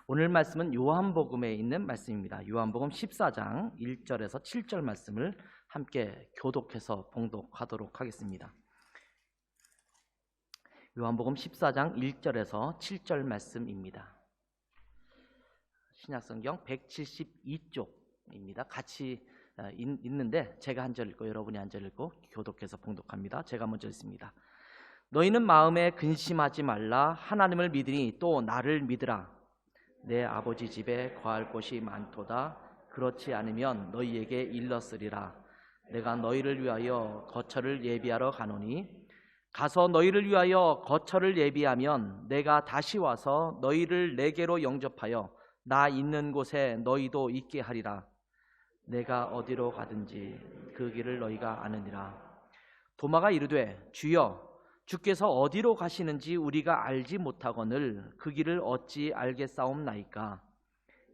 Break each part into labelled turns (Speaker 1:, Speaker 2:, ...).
Speaker 1: 오늘 말씀은 요한복음에 있는 말씀입니다. 요한복음 14장 1절에서 7절 말씀을 함께 교독해서 봉독하도록 하겠습니다. 요한복음 14장 1절에서 7절 말씀입니다. 신약성경 172쪽입니다. 같이 있는데 제가 한 절 읽고 여러분이 한 절 읽고 교독해서 봉독합니다. 제가 먼저 읽습니다. 너희는 마음에 근심하지 말라. 하나님을 믿으니 또 나를 믿으라. 내 아버지 집에 거할 곳이 많도다. 그렇지 않으면 너희에게 일렀으리라. 내가 너희를 위하여 거처를 예비하러 가노니 가서 너희를 위하여 거처를 예비하면 내가 다시 와서 너희를 내게로 영접하여 나 있는 곳에 너희도 있게 하리라. 내가 어디로 가든지 그 길을 너희가 아느니라. 도마가 이르되 주여 주께서 어디로 가시는지 우리가 알지 못하거늘 그 길을 어찌 알겠사옵나이까.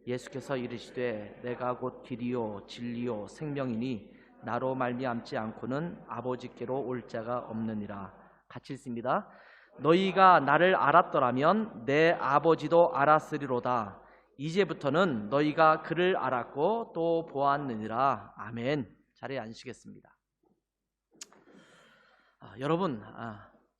Speaker 1: 예수께서 이르시되 내가 곧 길이요 진리요 생명이니 나로 말미암지 않고는 아버지께로 올 자가 없느니라. 같이 읽습니다. 너희가 나를 알았더라면 내 아버지도 알았으리로다. 이제부터는 너희가 그를 알았고 또 보았느니라. 아멘. 자리에 앉으시겠습니다. 여러분,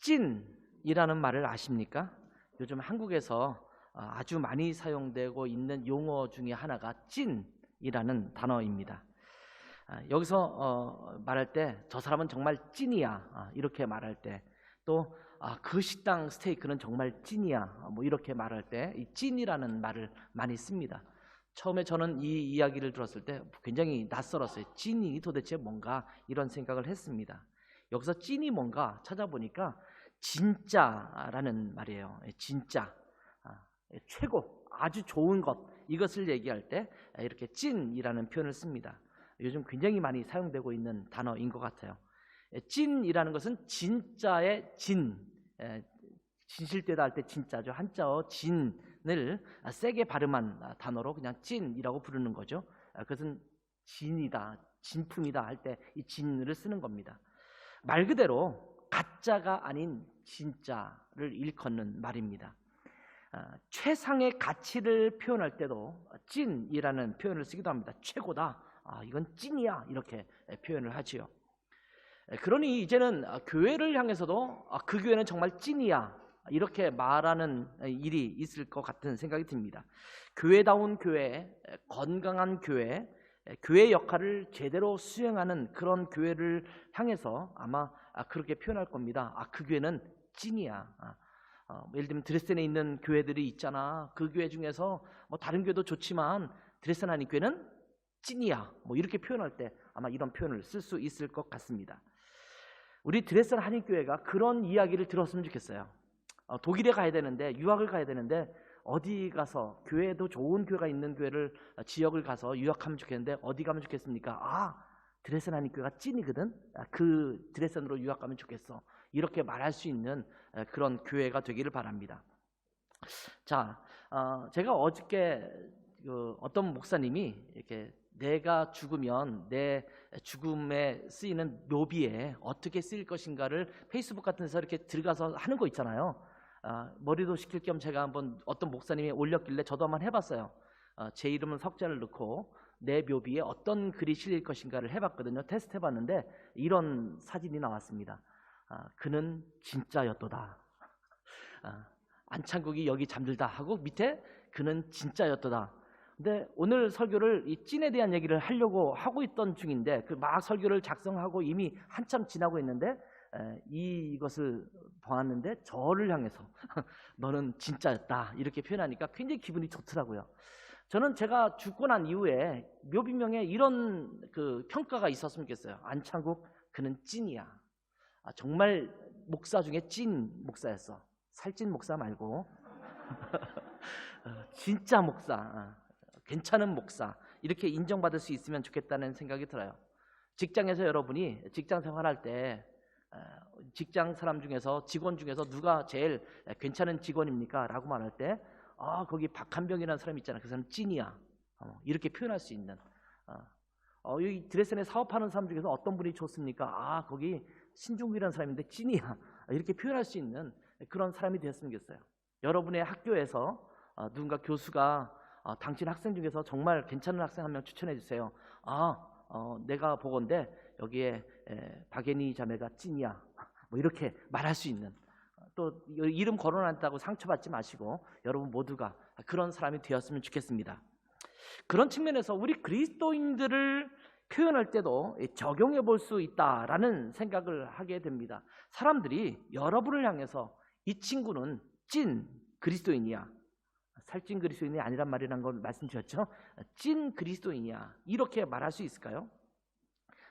Speaker 1: 찐이라는 말을 아십니까? 요즘 한국에서 아주 많이 사용되고 있는 용어 중에 하나가 찐이라는 단어입니다. 여기서 말할 때 저 사람은 정말 찐이야 이렇게 말할 때, 또 그 식당 스테이크는 정말 찐이야 뭐 이렇게 말할 때 이 찐이라는 말을 많이 씁니다. 처음에 저는 이 이야기를 들었을 때 굉장히 낯설었어요. 찐이 도대체 뭔가 이런 생각을 했습니다. 여기서 찐이 뭔가 찾아보니까 진짜라는 말이에요. 진짜, 최고, 아주 좋은 것, 이것을 얘기할 때 이렇게 찐이라는 표현을 씁니다. 요즘 굉장히 많이 사용되고 있는 단어인 것 같아요. 찐이라는 것은 진짜의 진, 진실되다 할 때 진짜죠. 한자어 진을 세게 발음한 단어로 그냥 찐이라고 부르는 거죠. 그것은 진이다, 진품이다 할 때 이 진을 쓰는 겁니다. 말 그대로 가짜가 아닌 진짜를 일컫는 말입니다. 최상의 가치를 표현할 때도 찐이라는 표현을 쓰기도 합니다. 최고다, 이건 찐이야, 이렇게 표현을 하지요. 그러니 이제는 교회를 향해서도 그 교회는 정말 찐이야 이렇게 말하는 일이 있을 것 같은 생각이 듭니다. 교회다운 교회, 건강한 교회, 교회 역할을 제대로 수행하는 그런 교회를 향해서 아마 그렇게 표현할 겁니다. 그 교회는 찐이야. 예를 들면 드레스덴에 있는 교회들이 있잖아. 그 교회 중에서 뭐 다른 교회도 좋지만 드레스덴 아닌 교회는 찐이야. 뭐 이렇게 표현할 때 아마 이런 표현을 쓸 수 있을 것 같습니다. 우리 드레스덴 한인교회가 그런 이야기를 들었으면 좋겠어요. 독일에 가야 되는데, 유학을 가야 되는데 어디 가서 교회도 좋은 교회가 있는 교회를 지역을 가서 유학하면 좋겠는데 어디 가면 좋겠습니까? 드레스덴 한인교회가 찐이거든. 그 드레스덴으로 유학 가면 좋겠어. 이렇게 말할 수 있는 그런 교회가 되기를 바랍니다. 자, 제가 어저께 어떤 목사님이 이렇게 내가 죽으면 내 죽음에 쓰이는 묘비에 어떻게 쓰일 것인가를 페이스북 같은 데서 이렇게 들어가서 하는 거 있잖아요. 머리도 식힐 겸 제가 한번 어떤 목사님이 올렸길래 저도 한번 해봤어요. 제 이름은 석자를 넣고 내 묘비에 어떤 글이 실릴 것인가를 해봤거든요. 테스트 해봤는데 이런 사진이 나왔습니다. 그는 진짜였도다. 안창국이 여기 잠들다 하고 밑에 그는 진짜였도다. 근데 오늘 설교를 이 찐에 대한 얘기를 하려고 하고 있던 중인데 막 설교를 작성하고 이미 한참 지나고 있는데 이것을 보았는데 저를 향해서 너는 진짜였다 이렇게 표현하니까 굉장히 기분이 좋더라고요. 저는 제가 죽고 난 이후에 묘비명에 이런 평가가 있었으면 좋겠어요. 안창국 그는 찐이야. 정말 목사 중에 찐 목사였어. 살찐 목사 말고 진짜 목사, 괜찮은 목사, 이렇게 인정받을 수 있으면 좋겠다는 생각이 들어요. 직장에서 여러분이 직장 생활할 때 직장 사람 중에서, 직원 중에서 누가 제일 괜찮은 직원입니까? 라고 말할 때 거기 박한병이라는 사람이 있잖아. 그 사람은 찐이야. 이렇게 표현할 수 있는, 여기 드레스덴에 사업하는 사람 중에서 어떤 분이 좋습니까? 거기 신중국이라는 사람인데 찐이야. 이렇게 표현할 수 있는 그런 사람이 되었으면 좋겠어요. 여러분의 학교에서 누군가 교수가 당신 학생 중에서 정말 괜찮은 학생 한 명 추천해 주세요. 내가 보건대 여기에 박예니 자매가 찐이야. 뭐 이렇게 말할 수 있는, 또 이름 거론한다고 상처받지 마시고 여러분 모두가 그런 사람이 되었으면 좋겠습니다. 그런 측면에서 우리 그리스도인들을 표현할 때도 적용해 볼 수 있다라는 생각을 하게 됩니다. 사람들이 여러분을 향해서 이 친구는 찐 그리스도인이야, 살찐 그리스도인이 아니란 말이라는 걸 말씀드렸죠. 찐 그리스도인이야, 이렇게 말할 수 있을까요?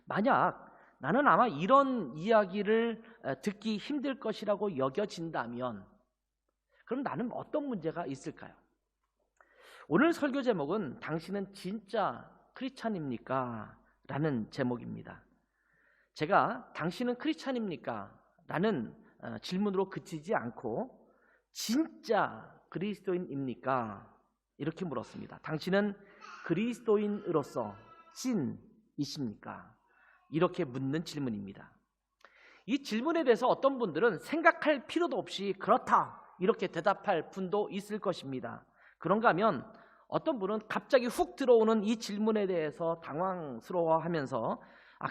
Speaker 1: 만약 나는 아마 이런 이야기를 듣기 힘들 것이라고 여겨진다면 그럼 나는 어떤 문제가 있을까요? 오늘 설교 제목은 당신은 진짜 크리스찬입니까? 라는 제목입니다. 제가 당신은 크리스찬입니까? 라는 질문으로 그치지 않고 진짜 그리스도인입니까? 이렇게 물었습니다. 당신은 그리스도인으로서 찐이십니까? 이렇게 묻는 질문입니다. 이 질문에 대해서 어떤 분들은 생각할 필요도 없이 그렇다 이렇게 대답할 분도 있을 것입니다. 그런가 하면 어떤 분은 갑자기 훅 들어오는 이 질문에 대해서 당황스러워하면서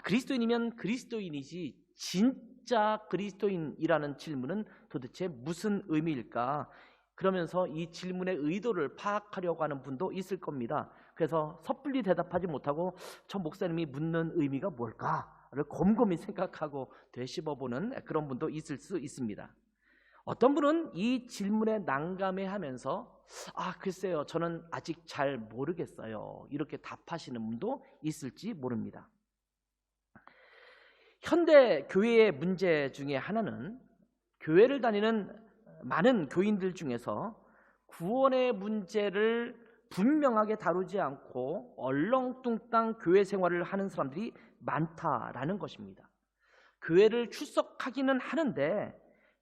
Speaker 1: 그리스도인이면 그리스도인이지 진짜 그리스도인이라는 질문은 도대체 무슨 의미일까? 그러면서 이 질문의 의도를 파악하려고 하는 분도 있을 겁니다. 그래서 섣불리 대답하지 못하고 저 목사님이 묻는 의미가 뭘까를 곰곰이 생각하고 되씹어보는 그런 분도 있을 수 있습니다. 어떤 분은 이 질문에 난감해하면서 글쎄요, 저는 아직 잘 모르겠어요, 이렇게 답하시는 분도 있을지 모릅니다. 현대 교회의 문제 중에 하나는 교회를 다니는 많은 교인들 중에서 구원의 문제를 분명하게 다루지 않고 얼렁뚱땅 교회 생활을 하는 사람들이 많다라는 것입니다. 교회를 출석하기는 하는데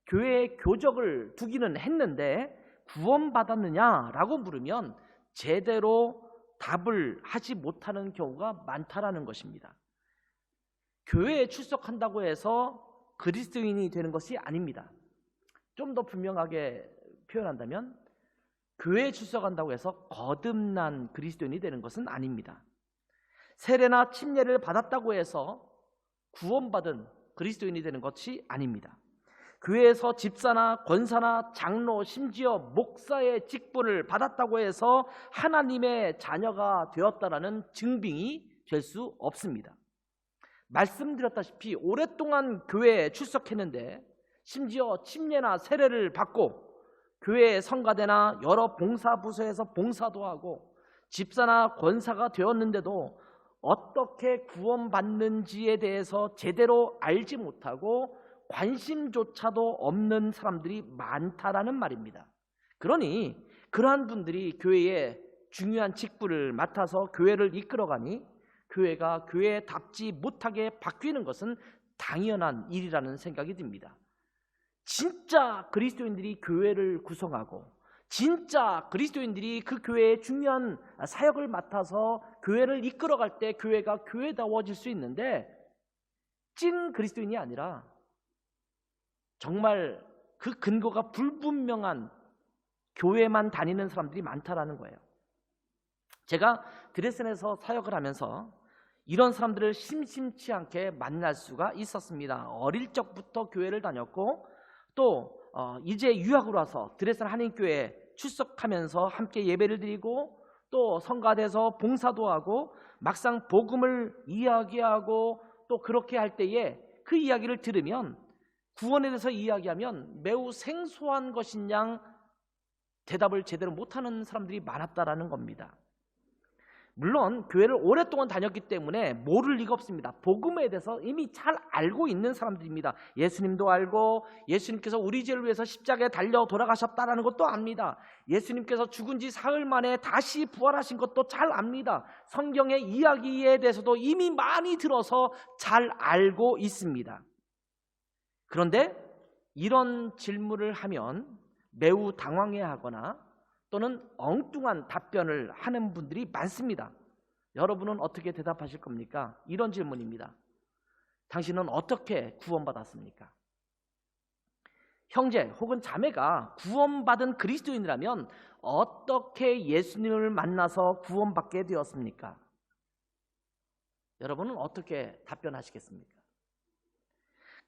Speaker 1: 교회에 교적을 두기는 했는데 구원받았느냐라고 물으면 제대로 답을 하지 못하는 경우가 많다라는 것입니다. 교회에 출석한다고 해서 그리스도인이 되는 것이 아닙니다. 좀 더 분명하게 표현한다면 교회에 출석한다고 해서 거듭난 그리스도인이 되는 것은 아닙니다. 세례나 침례를 받았다고 해서 구원받은 그리스도인이 되는 것이 아닙니다. 교회에서 집사나 권사나 장로, 심지어 목사의 직분을 받았다고 해서 하나님의 자녀가 되었다라는 증빙이 될 수 없습니다. 말씀드렸다시피 오랫동안 교회에 출석했는데 심지어 침례나 세례를 받고 교회 성가대나 여러 봉사부서에서 봉사도 하고 집사나 권사가 되었는데도 어떻게 구원받는지에 대해서 제대로 알지 못하고 관심조차도 없는 사람들이 많다라는 말입니다. 그러니 그러한 분들이 교회에 중요한 직분을 맡아서 교회를 이끌어가니 교회가 교회답지 못하게 바뀌는 것은 당연한 일이라는 생각이 듭니다. 진짜 그리스도인들이 교회를 구성하고 진짜 그리스도인들이 그 교회의 중요한 사역을 맡아서 교회를 이끌어갈 때 교회가 교회다워질 수 있는데 찐 그리스도인이 아니라 정말 그 근거가 불분명한 교회만 다니는 사람들이 많다라는 거예요. 제가 드레스덴에서 사역을 하면서 이런 사람들을 심심치 않게 만날 수가 있었습니다. 어릴 적부터 교회를 다녔고 또 이제 유학으로 와서 드레스덴 한인교회에 출석하면서 함께 예배를 드리고 또 성가대에서 봉사도 하고 막상 복음을 이야기하고 또 그렇게 할 때에 그 이야기를 들으면 구원에 대해서 이야기하면 매우 생소한 것인 양 대답을 제대로 못하는 사람들이 많았다라는 겁니다. 물론 교회를 오랫동안 다녔기 때문에 모를 리가 없습니다. 복음에 대해서 이미 잘 알고 있는 사람들입니다. 예수님도 알고 예수님께서 우리 죄를 위해서 십자가에 달려 돌아가셨다는 것도 압니다. 예수님께서 죽은 지 사흘 만에 다시 부활하신 것도 잘 압니다. 성경의 이야기에 대해서도 이미 많이 들어서 잘 알고 있습니다. 그런데 이런 질문을 하면 매우 당황해하거나 또는 엉뚱한 답변을 하는 분들이 많습니다. 여러분은 어떻게 대답하실 겁니까? 이런 질문입니다. 당신은 어떻게 구원받았습니까? 형제 혹은 자매가 구원받은 그리스도인이라면 어떻게 예수님을 만나서 구원받게 되었습니까? 여러분은 어떻게 답변하시겠습니까?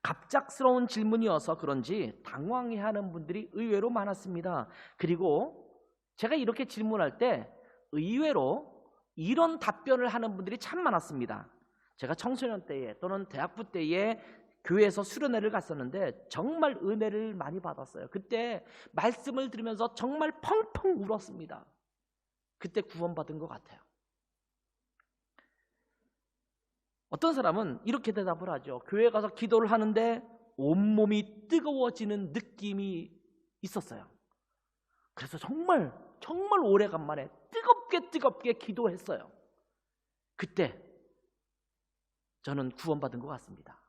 Speaker 1: 갑작스러운 질문이어서 그런지 당황해하는 분들이 의외로 많았습니다. 그리고 제가 이렇게 질문할 때 의외로 이런 답변을 하는 분들이 참 많았습니다. 제가 청소년 때에 또는 대학부 때에 교회에서 수련회를 갔었는데 정말 은혜를 많이 받았어요. 그때 말씀을 들으면서 정말 펑펑 울었습니다. 그때 구원받은 것 같아요. 어떤 사람은 이렇게 대답을 하죠. 교회 가서 기도를 하는데 온몸이 뜨거워지는 느낌이 있었어요. 그래서 정말 오래간만에 뜨겁게 기도했어요. 그때 저는 구원받은 것 같습니다.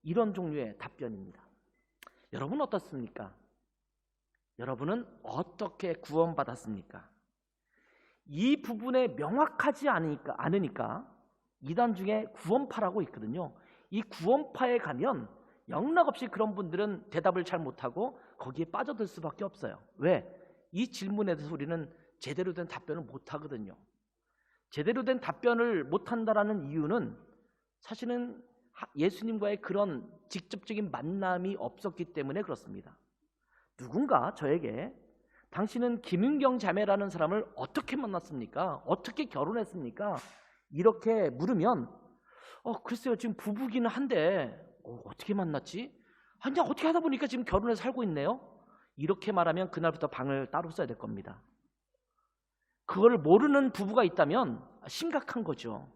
Speaker 1: 이런 종류의 답변입니다. 여러분 어떻습니까? 여러분은 어떻게 구원받았습니까? 이 부분에 명확하지 않으니까 이단 중에 구원파라고 있거든요. 이 구원파에 가면 영락없이 그런 분들은 대답을 잘 못하고 거기에 빠져들 수밖에 없어요. 왜? 이 질문에 대해서 우리는 제대로 된 답변을 못하거든요. 제대로 된 답변을 못한다라는 이유는 사실은 예수님과의 그런 직접적인 만남이 없었기 때문에 그렇습니다. 누군가 저에게 당신은 김윤경 자매라는 사람을 어떻게 만났습니까? 어떻게 결혼했습니까? 이렇게 물으면 글쎄요, 지금 부부기는 한데 어떻게 만났지? 아니, 어떻게 하다 보니까 지금 결혼해서 살고 있네요. 이렇게 말하면 그날부터 방을 따로 써야 될 겁니다. 그걸 모르는 부부가 있다면 심각한 거죠.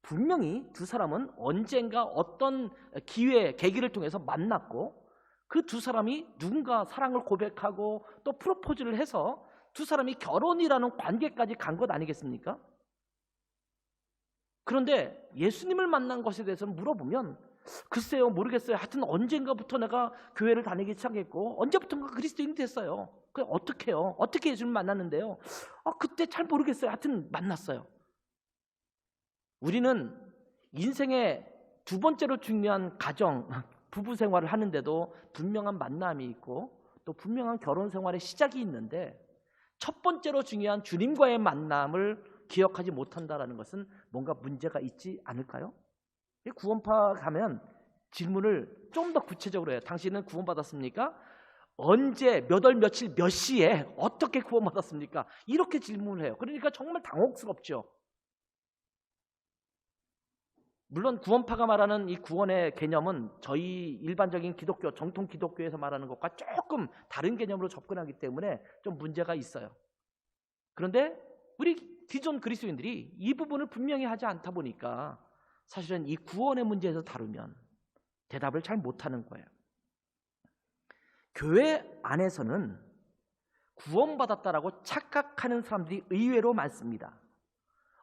Speaker 1: 분명히 두 사람은 언젠가 어떤 계기를 통해서 만났고 그 두 사람이 누군가 사랑을 고백하고 또 프로포즈를 해서 두 사람이 결혼이라는 관계까지 간 것 아니겠습니까? 그런데 예수님을 만난 것에 대해서 물어보면 글쎄요, 모르겠어요. 하여튼 언젠가부터 내가 교회를 다니기 시작했고 언제부턴가 그리스도인이 됐어요. 어떻게 해요? 어떻게 예수님을 만났는데요? 그때 잘 모르겠어요. 하여튼 만났어요. 우리는 인생의 두 번째로 중요한 가정, 부부 생활을 하는데도 분명한 만남이 있고 또 분명한 결혼 생활의 시작이 있는데 첫 번째로 중요한 주님과의 만남을 기억하지 못한다는 것은 뭔가 문제가 있지 않을까요? 구원파 가면 질문을 좀 더 구체적으로 해요. 당신은 구원받았습니까? 언제, 몇 월, 며칠, 몇 시에 어떻게 구원받았습니까? 이렇게 질문을 해요. 그러니까 정말 당혹스럽죠. 물론 구원파가 말하는 이 구원의 개념은 저희 일반적인 기독교, 정통 기독교에서 말하는 것과 조금 다른 개념으로 접근하기 때문에 좀 문제가 있어요. 그런데 우리 기존 그리스도인들이 이 부분을 분명히 하지 않다 보니까 사실은 이 구원의 문제에서 다루면 대답을 잘 못하는 거예요. 교회 안에서는 구원받았다라고 착각하는 사람들이 의외로 많습니다.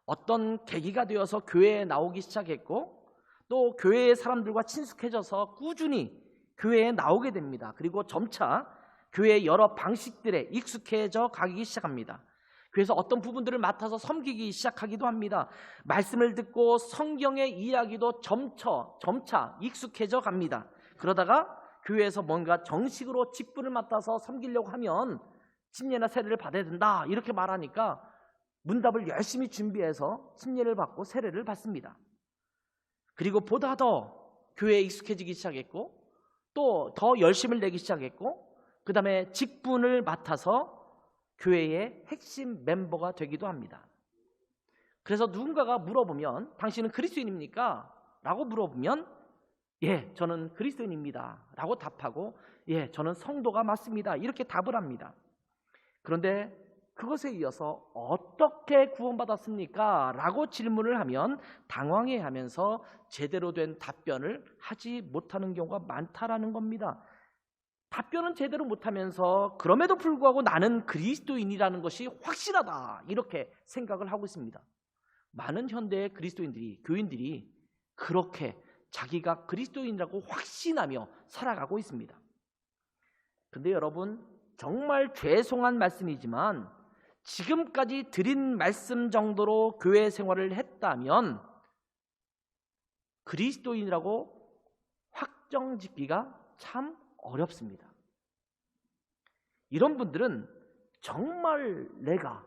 Speaker 1: 어떤 계기가 되어서 교회에 나오기 시작했고 또 교회의 사람들과 친숙해져서 꾸준히 교회에 나오게 됩니다. 그리고 점차 교회의 여러 방식들에 익숙해져 가기 시작합니다. 그래서 어떤 부분들을 맡아서 섬기기 시작하기도 합니다. 말씀을 듣고 성경의 이야기도 점차 익숙해져 갑니다. 그러다가 교회에서 뭔가 정식으로 직분을 맡아서 섬기려고 하면 침례나 세례를 받아야 된다 이렇게 말하니까 문답을 열심히 준비해서 침례를 받고 세례를 받습니다. 그리고 보다 더 교회에 익숙해지기 시작했고 또 더 열심을 내기 시작했고 그 다음에 직분을 맡아서 교회의 핵심 멤버가 되기도 합니다. 그래서 누군가가 물어보면 당신은 그리스도인입니까? 라고 물어보면 예, 저는 그리스도인입니다 라고 답하고 예, 저는 성도가 맞습니다 이렇게 답을 합니다. 그런데 그것에 이어서 어떻게 구원받았습니까? 라고 질문을 하면 당황해하면서 제대로 된 답변을 하지 못하는 경우가 많다라는 겁니다. 답변은 제대로 못하면서 그럼에도 불구하고 나는 그리스도인이라는 것이 확실하다 이렇게 생각을 하고 있습니다. 많은 현대의 그리스도인들이, 교인들이 그렇게 자기가 그리스도인이라고 확신하며 살아가고 있습니다. 근데 여러분 정말 죄송한 말씀이지만 지금까지 드린 말씀 정도로 교회 생활을 했다면 그리스도인이라고 확정짓기가 참 어렵습니다. 이런 분들은 정말 내가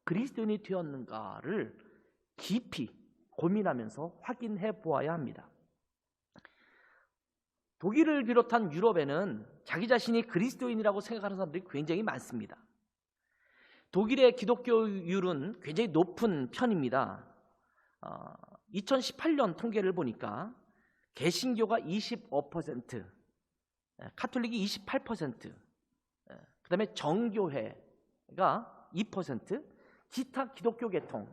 Speaker 1: 그리스도인이 되었는가를 깊이 고민하면서 확인해 보아야 합니다. 독일을 비롯한 유럽에는 자기 자신이 그리스도인이라고 생각하는 사람들이 굉장히 많습니다. 독일의 기독교율은 굉장히 높은 편입니다. 2018년 통계를 보니까 개신교가 25%, 카톨릭이 28%, 그 다음에 정교회가 2%, 기타 기독교 계통,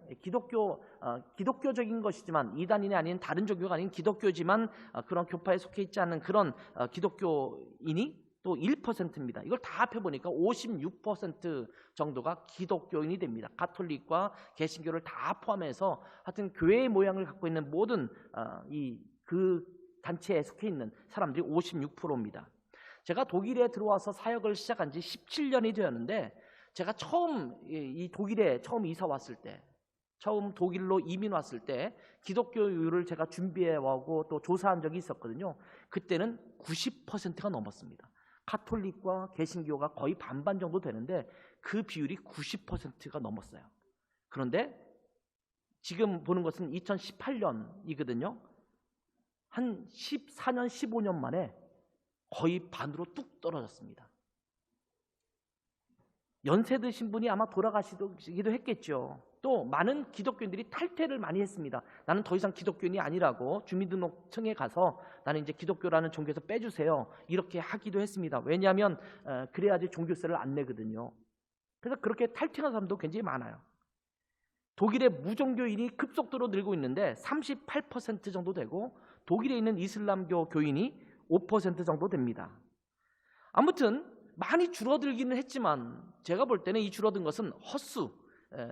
Speaker 1: 기독교적인 것이지만 이단인이 아닌 다른 종교가 아닌 기독교지만 그런 교파에 속해 있지 않은 그런 기독교인이 또 1%입니다. 이걸 다 합해보니까 56% 정도가 기독교인이 됩니다. 가톨릭과 개신교를 다 포함해서 하여튼 교회의 모양을 갖고 있는 모든 그 단체에 속해 있는 사람들이 56%입니다. 제가 독일에 들어와서 사역을 시작한 지 17년이 되었는데 제가 처음 이 독일에 처음 이사 왔을 때, 처음 독일로 이민 왔을 때 기독교율을 제가 준비해 오고 또 조사한 적이 있었거든요. 그때는 90%가 넘었습니다. 가톨릭과 개신교가 거의 반반 정도 되는데 그 비율이 90%가 넘었어요. 그런데 지금 보는 것은 2018년이거든요. 한 14년, 15년 만에 거의 반으로 뚝 떨어졌습니다. 연세 드신 분이 아마 돌아가시기도 했겠죠. 또 많은 기독교인들이 탈퇴를 많이 했습니다. 나는 더 이상 기독교인이 아니라고 주민등록청에 가서 나는 이제 기독교라는 종교에서 빼주세요. 이렇게 하기도 했습니다. 왜냐하면 그래야지 종교세를 안 내거든요. 그래서 그렇게 탈퇴한 사람도 굉장히 많아요. 독일의 무종교인이 급속도로 늘고 있는데 38% 정도 되고 독일에 있는 이슬람교 교인이 5% 정도 됩니다. 아무튼 많이 줄어들기는 했지만 제가 볼 때는 이 줄어든 것은 헛수,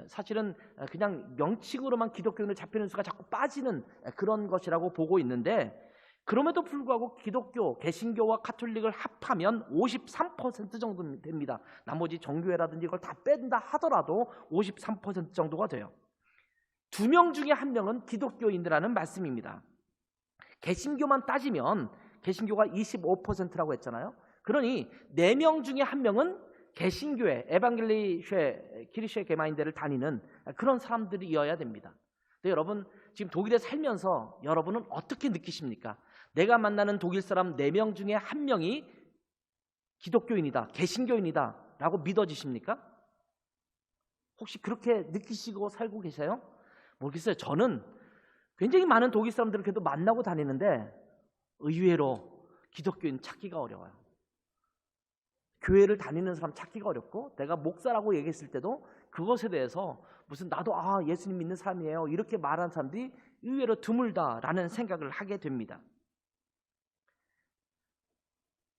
Speaker 1: 사실은 그냥 명칭으로만 기독교인을 잡히는 수가 자꾸 빠지는 그런 것이라고 보고 있는데, 그럼에도 불구하고 기독교, 개신교와 가톨릭을 합하면 53% 정도 됩니다. 나머지 정교회라든지 이걸 다 뺀다 하더라도 53% 정도가 돼요. 2명 중에 1명은 기독교인이라는 말씀입니다. 개신교만 따지면 개신교가 25%라고 했잖아요. 그러니 4명 중에 1명은 개신교회, 에반겔리쉐 키리셰 게마인데를 다니는 그런 사람들이어야 됩니다. 근데 여러분 지금 독일에 살면서 여러분은 어떻게 느끼십니까? 내가 만나는 독일 사람 4명 중에 1명이 기독교인이다, 개신교인이다 라고 믿어지십니까? 혹시 그렇게 느끼시고 살고 계세요? 모르겠어요. 저는 굉장히 많은 독일 사람들을 그래도 만나고 다니는데 의외로 기독교인 찾기가 어려워요. 교회를 다니는 사람 찾기가 어렵고, 내가 목사라고 얘기했을 때도 그것에 대해서 무슨 나도 예수님 믿는 사람이에요 이렇게 말하는 사람들이 의외로 드물다라는 생각을 하게 됩니다.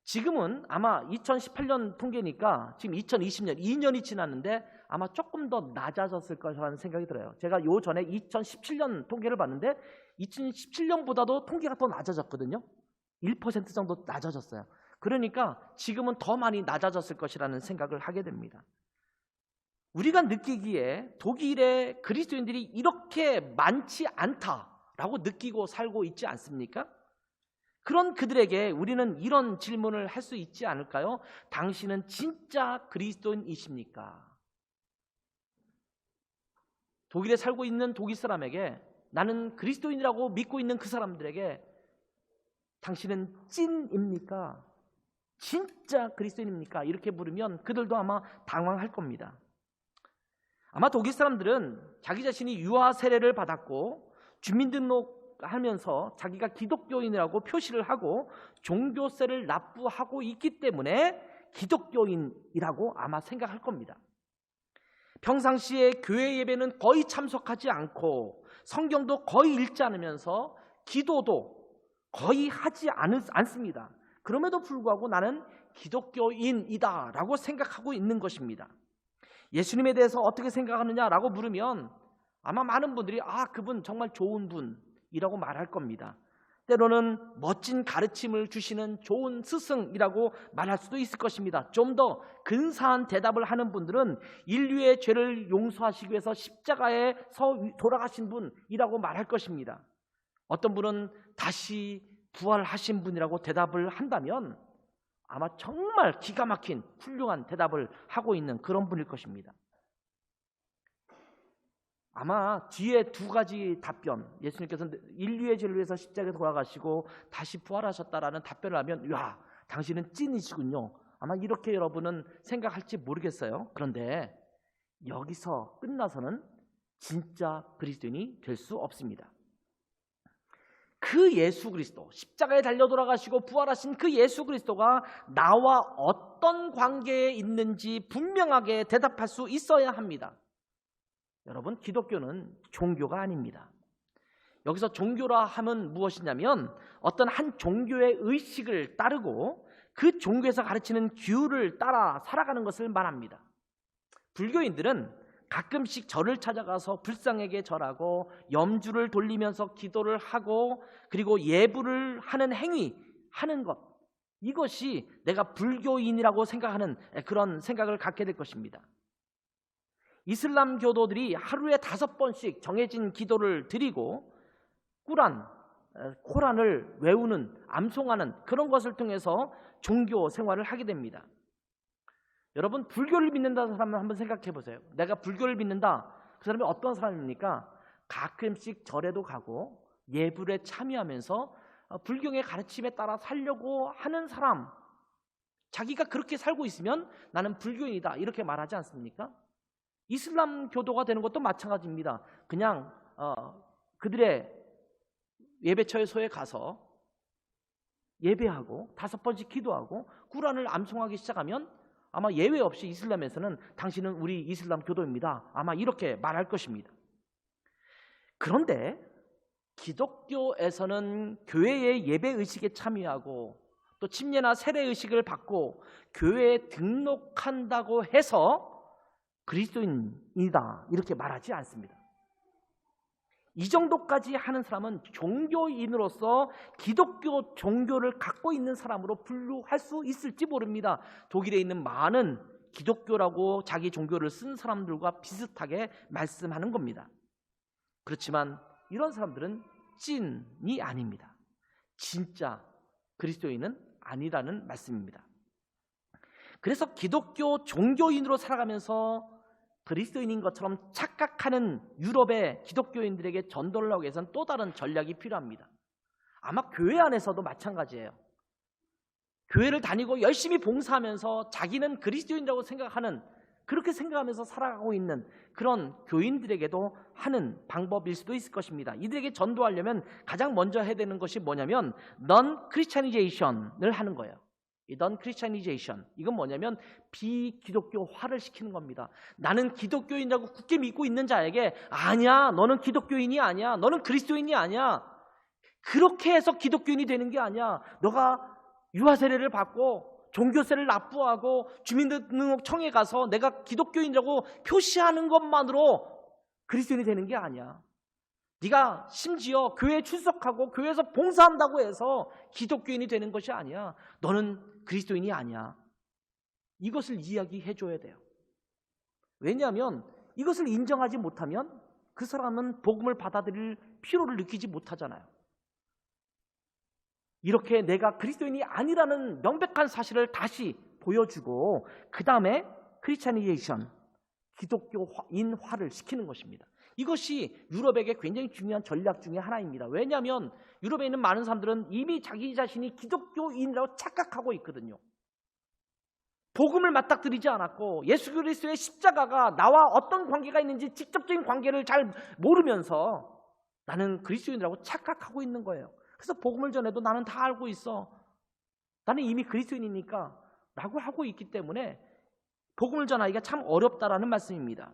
Speaker 1: 지금은 아마 2018년 통계니까 지금 2020년 2년이 지났는데 아마 조금 더 낮아졌을 거라는 생각이 들어요. 제가 요 전에 2017년 통계를 봤는데 2017년보다도 통계가 더 낮아졌거든요. 1% 정도 낮아졌어요. 그러니까 지금은 더 많이 낮아졌을 것이라는 생각을 하게 됩니다. 우리가 느끼기에 독일의 그리스도인들이 이렇게 많지 않다라고 느끼고 살고 있지 않습니까? 그런 그들에게 우리는 이런 질문을 할 수 있지 않을까요? 당신은 진짜 그리스도인이십니까? 독일에 살고 있는 독일 사람에게, 나는 그리스도인이라고 믿고 있는 그 사람들에게 당신은 찐입니까? 진짜 그리스도인입니까? 이렇게 물으면 그들도 아마 당황할 겁니다. 아마 독일 사람들은 자기 자신이 유아 세례를 받았고 주민등록하면서 자기가 기독교인이라고 표시를 하고 종교세를 납부하고 있기 때문에 기독교인이라고 아마 생각할 겁니다. 평상시에 교회 예배는 거의 참석하지 않고 성경도 거의 읽지 않으면서 기도도 거의 하지 않습니다. 그럼에도 불구하고 나는 기독교인이다 라고 생각하고 있는 것입니다. 예수님에 대해서 어떻게 생각하느냐라고 물으면 아마 많은 분들이 그분 정말 좋은 분이라고 말할 겁니다. 때로는 멋진 가르침을 주시는 좋은 스승이라고 말할 수도 있을 것입니다. 좀 더 근사한 대답을 하는 분들은 인류의 죄를 용서하시기 위해서 십자가에서 돌아가신 분이라고 말할 것입니다. 어떤 분은 다시 부활하신 분이라고 대답을 한다면 아마 정말 기가 막힌 훌륭한 대답을 하고 있는 그런 분일 것입니다. 아마 뒤에 두 가지 답변, 예수님께서는 인류의 죄를 위해서 십자가에 돌아가시고 다시 부활하셨다라는 답변을 하면, 야, 당신은 찐이시군요. 아마 이렇게 여러분은 생각할지 모르겠어요. 그런데 여기서 끝나서는 진짜 그리스도인이 될 수 없습니다. 그 예수 그리스도, 십자가에 달려 돌아가시고 부활하신 그 예수 그리스도가 나와 어떤 관계에 있는지 분명하게 대답할 수 있어야 합니다. 여러분, 기독교는 종교가 아닙니다. 여기서 종교라 하면 무엇이냐면 어떤 한 종교의 의식을 따르고 그 종교에서 가르치는 규율을 따라 살아가는 것을 말합니다. 불교인들은 가끔씩 절을 찾아가서 불상에게 절하고 염주를 돌리면서 기도를 하고 그리고 예불을 하는 행위, 하는 것, 이것이 내가 불교인이라고 생각하는 그런 생각을 갖게 될 것입니다. 이슬람 교도들이 하루에 5번씩 정해진 기도를 드리고 코란을 외우는, 암송하는 그런 것을 통해서 종교 생활을 하게 됩니다. 여러분, 불교를 믿는다는 사람을 한번 생각해 보세요. 내가 불교를 믿는다. 그 사람이 어떤 사람입니까? 가끔씩 절에도 가고 예불에 참여하면서 불교의 가르침에 따라 살려고 하는 사람. 자기가 그렇게 살고 있으면 나는 불교인이다, 이렇게 말하지 않습니까? 이슬람 교도가 되는 것도 마찬가지입니다. 그냥 그들의 예배처소에 가서 예배하고 5번씩 기도하고 꾸란을 암송하기 시작하면 아마 예외 없이 이슬람에서는 당신은 우리 이슬람 교도입니다, 아마 이렇게 말할 것입니다. 그런데 기독교에서는 교회의 예배의식에 참여하고 또 침례나 세례의식을 받고 교회에 등록한다고 해서 그리스도인이다, 이렇게 말하지 않습니다. 이 정도까지 하는 사람은 종교인으로서 기독교 종교를 갖고 있는 사람으로 분류할 수 있을지 모릅니다. 독일에 있는 많은 기독교라고 자기 종교를 쓴 사람들과 비슷하게 말씀하는 겁니다. 그렇지만 이런 사람들은 찐이 아닙니다. 진짜 그리스도인은 아니라는 말씀입니다. 그래서 기독교 종교인으로 살아가면서 그리스도인인 것처럼 착각하는 유럽의 기독교인들에게 전도를 하기 위해서는 또 다른 전략이 필요합니다. 아마 교회 안에서도 마찬가지예요. 교회를 다니고 열심히 봉사하면서 자기는 그리스도인이라고 생각하는, 그렇게 생각하면서 살아가고 있는 그런 교인들에게도 하는 방법일 수도 있을 것입니다. 이들에게 전도하려면 가장 먼저 해야 되는 것이 뭐냐면 non-Christianization을 하는 거예요. 이 non-Christianization, 이건 뭐냐면 비기독교화를 시키는 겁니다. 나는 기독교인이라고 굳게 믿고 있는 자에게 아니야, 너는 기독교인이 아니야, 너는 그리스도인이 아니야, 그렇게 해서 기독교인이 되는 게 아니야. 너가 유아세례를 받고 종교세를 납부하고 주민등록청에 가서 내가 기독교인이라고 표시하는 것만으로 그리스도인이 되는 게 아니야. 네가 심지어 교회에 출석하고 교회에서 봉사한다고 해서 기독교인이 되는 것이 아니야. 너는 그리스도인이 아니야. 이것을 이야기해 줘야 돼요. 왜냐하면 이것을 인정하지 못하면 그 사람은 복음을 받아들일 필요를 느끼지 못하잖아요. 이렇게 내가 그리스도인이 아니라는 명백한 사실을 다시 보여주고 그 다음에 크리스찬이제이션, 기독교인화를 시키는 것입니다. 이것이 유럽에게 굉장히 중요한 전략 중에 하나입니다. 왜냐하면 유럽에 있는 많은 사람들은 이미 자기 자신이 기독교인이라고 착각하고 있거든요. 복음을 맞닥뜨리지 않았고 예수 그리스도의 십자가가 나와 어떤 관계가 있는지 직접적인 관계를 잘 모르면서 나는 그리스도인이라고 착각하고 있는 거예요. 그래서 복음을 전해도 나는 다 알고 있어, 나는 이미 그리스도인이니까 라고 하고 있기 때문에 복음을 전하기가 참 어렵다라는 말씀입니다.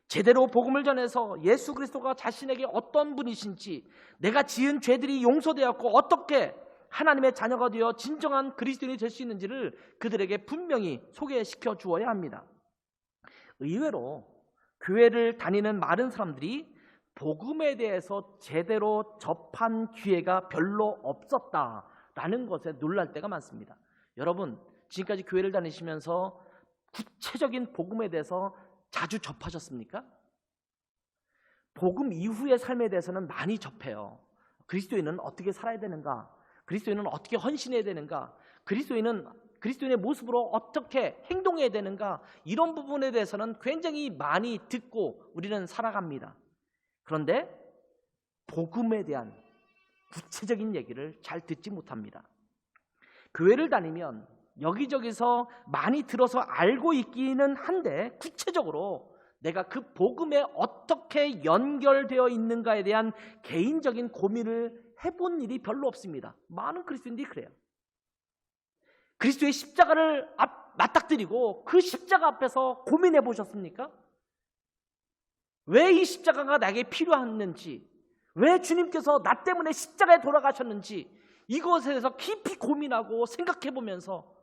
Speaker 1: 제대로 복음을 전해서 예수 그리스도가 자신에게 어떤 분이신지, 내가 지은 죄들이 용서되었고 어떻게 하나님의 자녀가 되어 진정한 그리스도인이 될 수 있는지를 그들에게 분명히 소개시켜 주어야 합니다. 의외로 교회를 다니는 많은 사람들이 복음에 대해서 제대로 접한 기회가 별로 없었다라는 것에 놀랄 때가 많습니다. 여러분, 지금까지 교회를 다니시면서 구체적인 복음에 대해서 자주 접하셨습니까? 복음 이후의 삶에 대해서는 많이 접해요. 그리스도인은 어떻게 살아야 되는가? 그리스도인은 어떻게 헌신해야 되는가? 그리스도인의 모습으로 어떻게 행동해야 되는가, 이런 부분에 대해서는 굉장히 많이 듣고 우리는 살아갑니다. 그런데 복음에 대한 구체적인 얘기를 잘 듣지 못합니다. 교회를 다니면 여기저기서 많이 들어서 알고 있기는 한데 구체적으로 내가 그 복음에 어떻게 연결되어 있는가에 대한 개인적인 고민을 해본 일이 별로 없습니다. 많은 그리스도인들이 그래요. 그리스도의 십자가를 맞닥뜨리고 그 십자가 앞에서 고민해 보셨습니까? 왜 이 십자가가 나에게 필요했는지, 왜 주님께서 나 때문에 십자가에 돌아가셨는지, 이것에 대해서 깊이 고민하고 생각해 보면서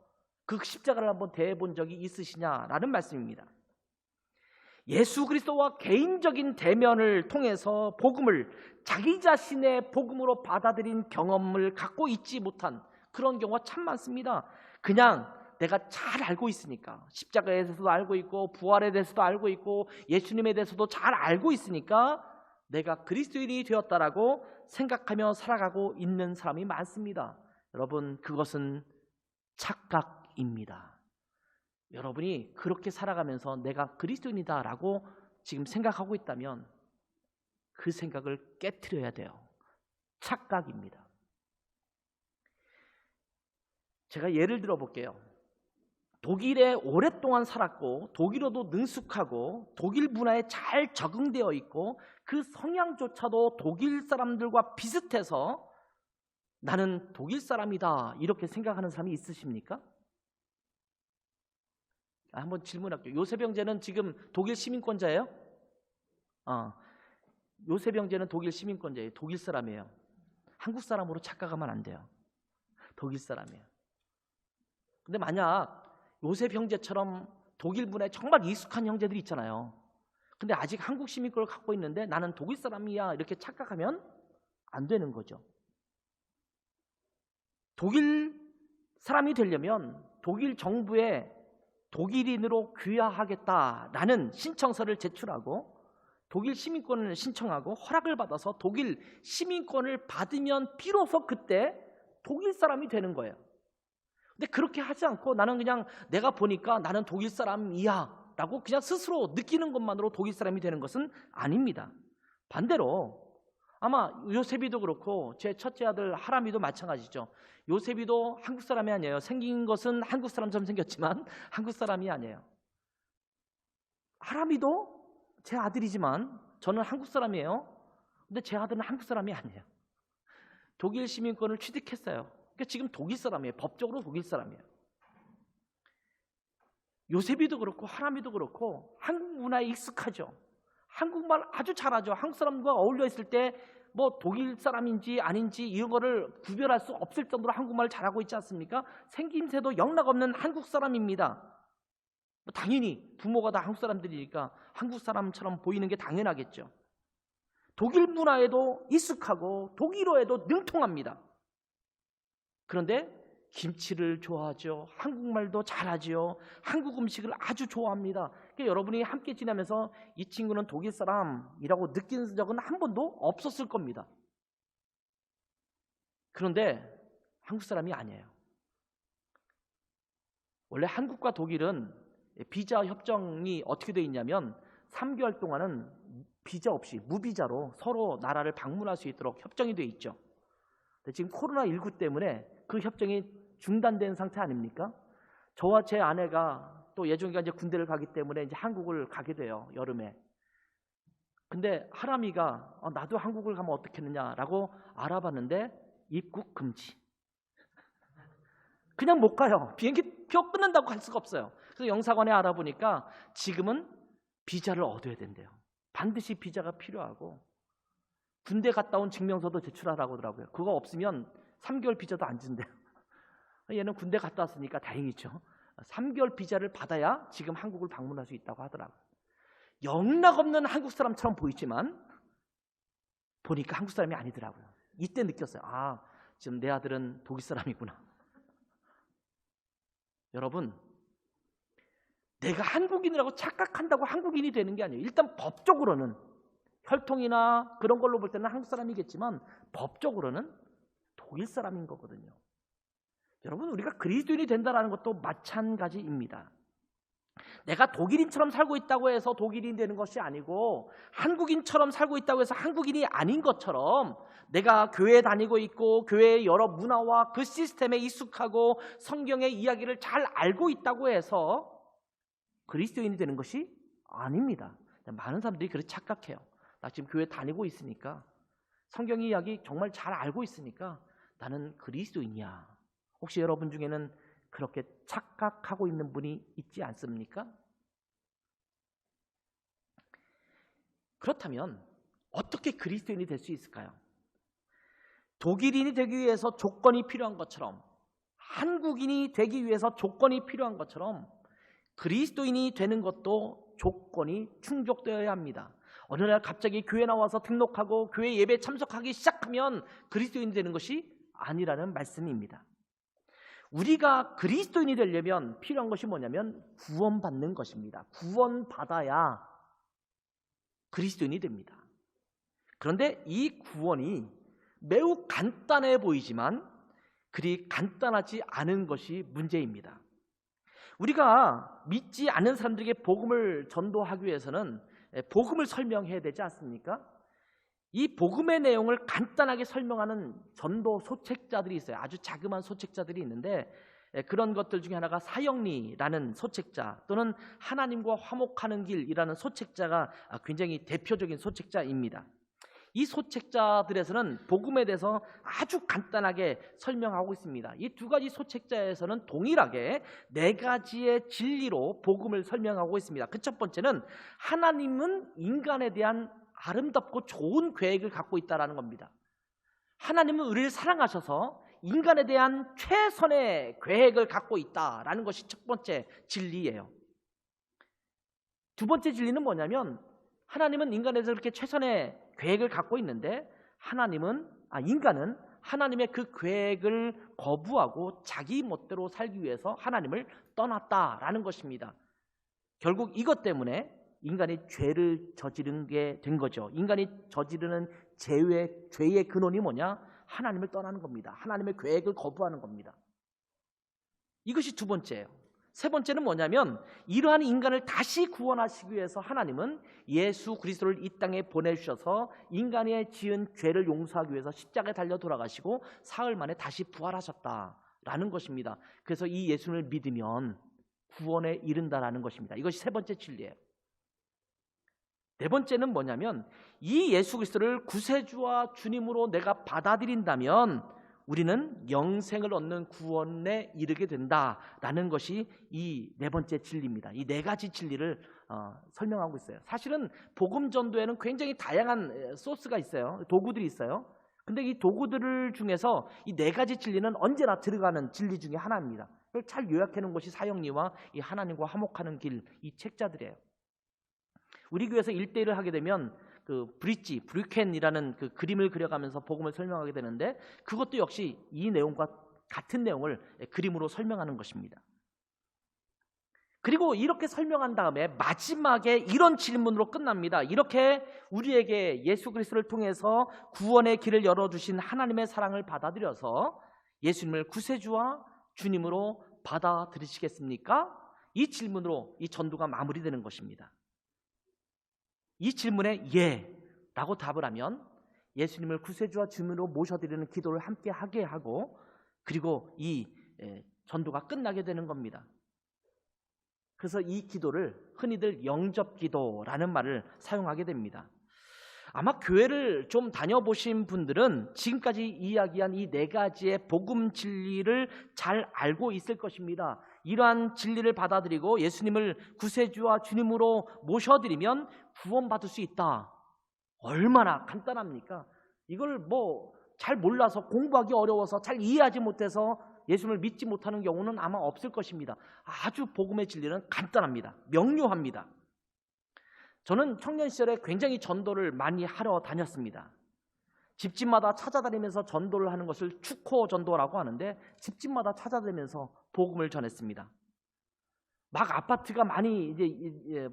Speaker 1: 그 십자가를 한번 대해본 적이 있으시냐라는 말씀입니다. 예수 그리스도와 개인적인 대면을 통해서 복음을 자기 자신의 복음으로 받아들인 경험을 갖고 있지 못한 그런 경우가 참 많습니다. 그냥 내가 잘 알고 있으니까, 십자가에 대해서도 알고 있고 부활에 대해서도 알고 있고 예수님에 대해서도 잘 알고 있으니까 내가 그리스도인이 되었다라고 생각하며 살아가고 있는 사람이 많습니다. 여러분, 그것은 착각입니다. 여러분이 그렇게 살아가면서 내가 그리스도인이다라고 지금 생각하고 있다면 그 생각을 깨트려야 돼요. 착각입니다. 제가 예를 들어 볼게요. 독일에 오랫동안 살았고 독일어도 능숙하고 독일 문화에 잘 적응되어 있고 그 성향조차도 독일 사람들과 비슷해서 나는 독일 사람이다 이렇게 생각하는 사람이 있으십니까? 한번 질문할게요. 요셉 형제는 지금 독일 시민권자예요? 요셉 형제는 독일 시민권자예요. 독일 사람이에요. 한국 사람으로 착각하면 안 돼요. 독일 사람이에요. 근데 만약 요셉 형제처럼 독일 문화에 정말 익숙한 형제들이 있잖아요. 근데 아직 한국 시민권을 갖고 있는데 나는 독일 사람이야 이렇게 착각하면 안 되는 거죠. 독일 사람이 되려면 독일 정부에 독일인으로 귀화하겠다라는 신청서를 제출하고 독일 시민권을 신청하고 허락을 받아서 독일 시민권을 받으면 비로소 그때 독일 사람이 되는 거예요. 근데 그렇게 하지 않고 나는 그냥 내가 보니까 나는 독일 사람이야 라고 그냥 스스로 느끼는 것만으로 독일 사람이 되는 것은 아닙니다. 반대로 아마 요셉이도 그렇고 제 첫째 아들 하람이도 마찬가지죠. 요셉이도 한국 사람이 아니에요. 생긴 것은 한국 사람처럼 생겼지만 한국 사람이 아니에요. 하람이도 제 아들이지만 저는 한국 사람이에요. 근데 제 아들은 한국 사람이 아니에요. 독일 시민권을 취득했어요. 그러니까 지금 독일 사람이에요. 법적으로 독일 사람이에요. 요셉이도 그렇고 하람이도 그렇고 한국 문화에 익숙하죠. 한국말 아주 잘하죠. 한국 사람과 어울려 있을 때 뭐 독일 사람인지 아닌지 이런 거를 구별할 수 없을 정도로 한국말을 잘하고 있지 않습니까? 생김새도 영락없는 한국 사람입니다. 당연히 부모가 다 한국 사람들이니까 한국 사람처럼 보이는 게 당연하겠죠. 독일 문화에도 익숙하고 독일어에도 능통합니다. 그런데 김치를 좋아하죠. 한국말도 잘하죠. 한국 음식을 아주 좋아합니다. 그러니까 여러분이 함께 지내면서 이 친구는 독일 사람이라고 느낀 적은 한 번도 없었을 겁니다. 그런데 한국 사람이 아니에요. 원래 한국과 독일은 비자 협정이 어떻게 되어 있냐면 3개월 동안은 비자 없이 무비자로 서로 나라를 방문할 수 있도록 협정이 되어 있죠. 근데 지금 코로나19 때문에 그 협정이 중단된 상태 아닙니까? 저와 제 아내가 또 예종이가 이제 군대를 가기 때문에 이제 한국을 가게 돼요. 여름에. 근데 하람이가 나도 한국을 가면 어떻겠느냐라고 알아봤는데 입국 금지. 그냥 못 가요. 비행기표 끊는다고 할 수가 없어요. 그래서 영사관에 알아보니까 지금은 비자를 얻어야 된대요. 반드시 비자가 필요하고 군대 갔다 온 증명서도 제출하라고 하더라고요. 그거 없으면 3개월 비자도 안 준대요. 얘는 군대 갔다 왔으니까 다행이죠. 3개월 비자를 받아야 지금 한국을 방문할 수 있다고 하더라고요. 영락없는 한국 사람처럼 보이지만 보니까 한국 사람이 아니더라고요. 이때 느꼈어요. 지금 내 아들은 독일 사람이구나. 여러분, 내가 한국인이라고 착각한다고 한국인이 되는 게 아니에요. 일단 법적으로는 혈통이나 그런 걸로 볼 때는 한국 사람이겠지만 법적으로는 독일 사람인 거거든요. 여러분, 우리가 그리스도인이 된다는 것도 마찬가지입니다. 내가 독일인처럼 살고 있다고 해서 독일인 되는 것이 아니고 한국인처럼 살고 있다고 해서 한국인이 아닌 것처럼 내가 교회에 다니고 있고 교회의 여러 문화와 그 시스템에 익숙하고 성경의 이야기를 잘 알고 있다고 해서 그리스도인이 되는 것이 아닙니다. 많은 사람들이 그렇게 착각해요. 나 지금 교회 다니고 있으니까 성경 이야기 정말 잘 알고 있으니까 나는 그리스도인이야. 혹시 여러분 중에는 그렇게 착각하고 있는 분이 있지 않습니까? 그렇다면 어떻게 그리스도인이 될 수 있을까요? 독일인이 되기 위해서 조건이 필요한 것처럼, 한국인이 되기 위해서 조건이 필요한 것처럼 그리스도인이 되는 것도 조건이 충족되어야 합니다. 어느 날 갑자기 교회 나와서 등록하고 교회 예배 참석하기 시작하면 그리스도인이 되는 것이 아니라는 말씀입니다. 우리가 그리스도인이 되려면 필요한 것이 뭐냐면 구원받는 것입니다. 구원받아야 그리스도인이 됩니다. 그런데 이 구원이 매우 간단해 보이지만 그리 간단하지 않은 것이 문제입니다. 우리가 믿지 않는 사람들에게 복음을 전도하기 위해서는 복음을 설명해야 되지 않습니까? 이 복음의 내용을 간단하게 설명하는 전도 소책자들이 있어요. 아주 자그마한 소책자들이 있는데 그런 것들 중에 하나가 사형리라는 소책자 또는 하나님과 화목하는 길이라는 소책자가 굉장히 대표적인 소책자입니다. 이 소책자들에서는 복음에 대해서 아주 간단하게 설명하고 있습니다. 이 두 가지 소책자에서는 동일하게 네 가지의 진리로 복음을 설명하고 있습니다. 그 첫 번째는 하나님은 인간에 대한 아름답고 좋은 계획을 갖고 있다는 겁니다. 하나님은 우리를 사랑하셔서 인간에 대한 최선의 계획을 갖고 있다는 것이 첫 번째 진리예요. 두 번째 진리는 뭐냐면 하나님은 인간에 대해서 그렇게 최선의 계획을 갖고 있는데 인간은 하나님의 그 계획을 거부하고 자기 멋대로 살기 위해서 하나님을 떠났다라는 것입니다. 결국 이것 때문에 인간이 죄를 저지른 게 된 거죠. 인간이 저지르는 죄의 근원이 뭐냐? 하나님을 떠나는 겁니다. 하나님의 계획을 거부하는 겁니다. 이것이 두 번째예요. 세 번째는 뭐냐면 이러한 인간을 다시 구원하시기 위해서 하나님은 예수 그리스도를 이 땅에 보내주셔서 인간의 지은 죄를 용서하기 위해서 십자가에 달려 돌아가시고 사흘 만에 다시 부활하셨다라는 것입니다. 그래서 이 예수를 믿으면 구원에 이른다라는 것입니다. 이것이 세 번째 진리예요. 네 번째는 뭐냐면 이 예수 그리스도를 구세주와 주님으로 내가 받아들인다면 우리는 영생을 얻는 구원에 이르게 된다라는 것이 이 네 번째 진리입니다. 이 네 가지 진리를 설명하고 있어요. 사실은 복음 전도에는 굉장히 다양한 소스가 있어요. 도구들이 있어요. 근데 이 도구들 중에서 이 네 가지 진리는 언제나 들어가는 진리 중에 하나입니다. 그걸 잘 요약해 놓은 것이 사형리와 이 하나님과 화목하는 길 이 책자들이에요. 우리 교회에서 1대1을 하게 되면 그 브리켄이라는 그 그림을 그려가면서 복음을 설명하게 되는데 그것도 역시 이 내용과 같은 내용을 그림으로 설명하는 것입니다. 그리고 이렇게 설명한 다음에 마지막에 이런 질문으로 끝납니다. 이렇게 우리에게 예수 그리스도를 통해서 구원의 길을 열어주신 하나님의 사랑을 받아들여서 예수님을 구세주와 주님으로 받아들이시겠습니까? 이 질문으로 이 전도가 마무리되는 것입니다. 이 질문에 예 라고 답을 하면 예수님을 구세주와 주님으로 모셔드리는 기도를 함께 하게 하고 그리고 이 전도가 끝나게 되는 겁니다. 그래서 이 기도를 흔히들 영접기도라는 말을 사용하게 됩니다. 아마 교회를 좀 다녀보신 분들은 지금까지 이야기한 이 네 가지의 복음 진리를 잘 알고 있을 것입니다. 이러한 진리를 받아들이고 예수님을 구세주와 주님으로 모셔드리면 구원받을 수 있다. 얼마나 간단합니까? 이걸 잘 몰라서 공부하기 어려워서 잘 이해하지 못해서 예수님을 믿지 못하는 경우는 아마 없을 것입니다. 아주 복음의 진리는 간단합니다. 명료합니다. 저는 청년 시절에 굉장히 전도를 많이 하러 다녔습니다. 집집마다 찾아다니면서 전도를 하는 것을 축호 전도라고 하는데 집집마다 찾아다니면서 복음을 전했습니다. 막 아파트가 많이 이제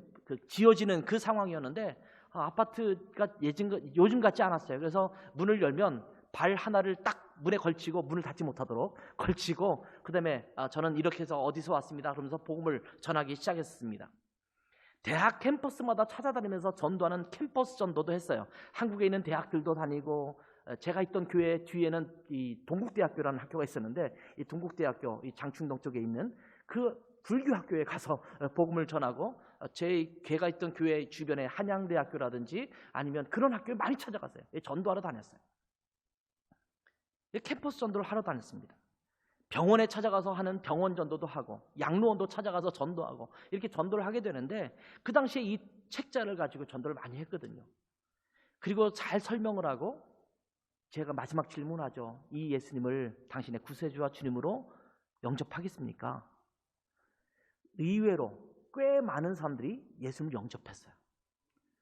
Speaker 1: 지어지는 그 상황이었는데 아파트가 요즘 같지 않았어요. 그래서 문을 열면 발 하나를 딱 문에 걸치고 문을 닫지 못하도록 걸치고 그다음에 저는 이렇게 해서 어디서 왔습니다 그러면서 복음을 전하기 시작했습니다. 대학 캠퍼스마다 찾아다니면서 전도하는 캠퍼스 전도도 했어요. 한국에 있는 대학들도 다니고 제가 있던 교회 뒤에는 이 동국대학교라는 학교가 있었는데 이 동국대학교 이 장충동 쪽에 있는 그 불교 학교에 가서 복음을 전하고 제 걔가 있던 교회 주변에 한양대학교라든지 아니면 그런 학교에 많이 찾아갔어요. 전도하러 다녔어요. 캠퍼스 전도를 하러 다녔습니다. 병원에 찾아가서 하는 병원 전도도 하고 양로원도 찾아가서 전도하고 이렇게 전도를 하게 되는데 그 당시에 이 책자를 가지고 전도를 많이 했거든요. 그리고 잘 설명을 하고 제가 마지막 질문하죠. 이 예수님을 당신의 구세주와 주님으로 영접하겠습니까? 의외로 꽤 많은 사람들이 예수님을 영접했어요.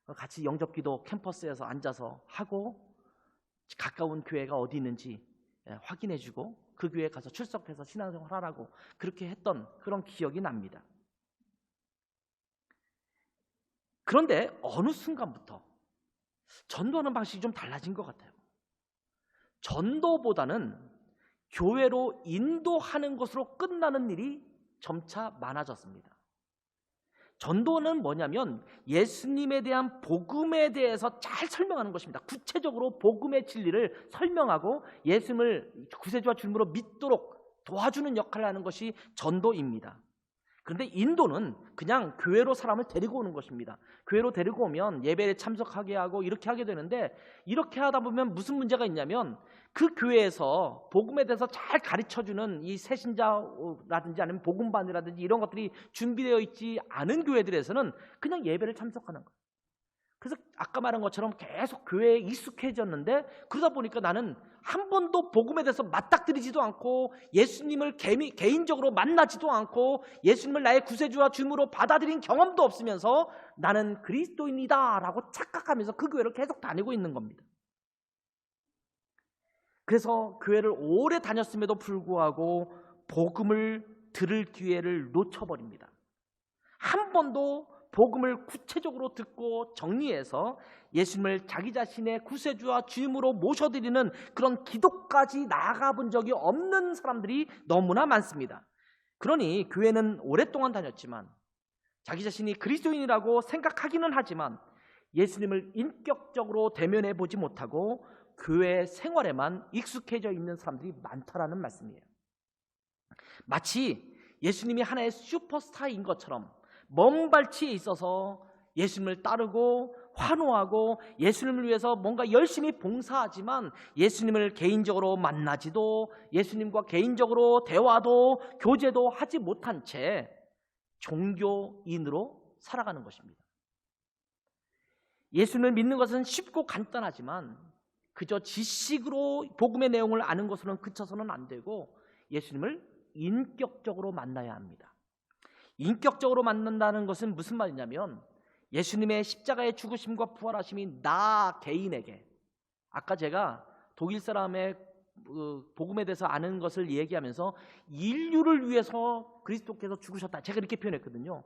Speaker 1: 같이 영접기도 캠퍼스에서 앉아서 하고 가까운 교회가 어디 있는지 확인해주고 그 교회에 가서 출석해서 신앙생활 하라고 그렇게 했던 그런 기억이 납니다. 그런데 어느 순간부터 전도하는 방식이 좀 달라진 것 같아요. 전도보다는 교회로 인도하는 것으로 끝나는 일이 점차 많아졌습니다. 전도는 뭐냐면 예수님에 대한 복음에 대해서 잘 설명하는 것입니다. 구체적으로 복음의 진리를 설명하고 예수님을 구세주와 주님으로 믿도록 도와주는 역할을 하는 것이 전도입니다. 그런데 인도는 그냥 교회로 사람을 데리고 오는 것입니다. 교회로 데리고 오면 예배에 참석하게 하고 이렇게 하게 되는데 이렇게 하다 보면 무슨 문제가 있냐면 그 교회에서 복음에 대해서 잘 가르쳐주는 이 새신자라든지 아니면 복음반이라든지 이런 것들이 준비되어 있지 않은 교회들에서는 그냥 예배를 참석하는 거예요. 그래서 아까 말한 것처럼 계속 교회에 익숙해졌는데 그러다 보니까 나는 한 번도 복음에 대해서 맞닥뜨리지도 않고 예수님을 개인적으로 만나지도 않고 예수님을 나의 구세주와 주님으로 받아들인 경험도 없으면서 나는 그리스도인이다 라고 착각하면서 그 교회를 계속 다니고 있는 겁니다. 그래서 교회를 오래 다녔음에도 불구하고 복음을 들을 기회를 놓쳐버립니다. 한 번도 복음을 구체적으로 듣고 정리해서 예수님을 자기 자신의 구세주와 주님으로 모셔드리는 그런 기도까지 나아가 본 적이 없는 사람들이 너무나 많습니다. 그러니 교회는 오랫동안 다녔지만 자기 자신이 그리스도인이라고 생각하기는 하지만 예수님을 인격적으로 대면해 보지 못하고 교회 생활에만 익숙해져 있는 사람들이 많다라는 말씀이에요. 마치 예수님이 하나의 슈퍼스타인 것처럼 먼 발치에 있어서 예수님을 따르고 환호하고 예수님을 위해서 뭔가 열심히 봉사하지만 예수님을 개인적으로 만나지도 예수님과 개인적으로 대화도 교제도 하지 못한 채 종교인으로 살아가는 것입니다. 예수님을 믿는 것은 쉽고 간단하지만 그저 지식으로 복음의 내용을 아는 것으로는 그쳐서는 안 되고 예수님을 인격적으로 만나야 합니다. 인격적으로 만난다는 것은 무슨 말이냐면 예수님의 십자가의 죽으심과 부활하심이 나 개인에게, 아까 제가 독일 사람의 복음에 대해서 아는 것을 얘기하면서 인류를 위해서 그리스도께서 죽으셨다, 제가 이렇게 표현했거든요.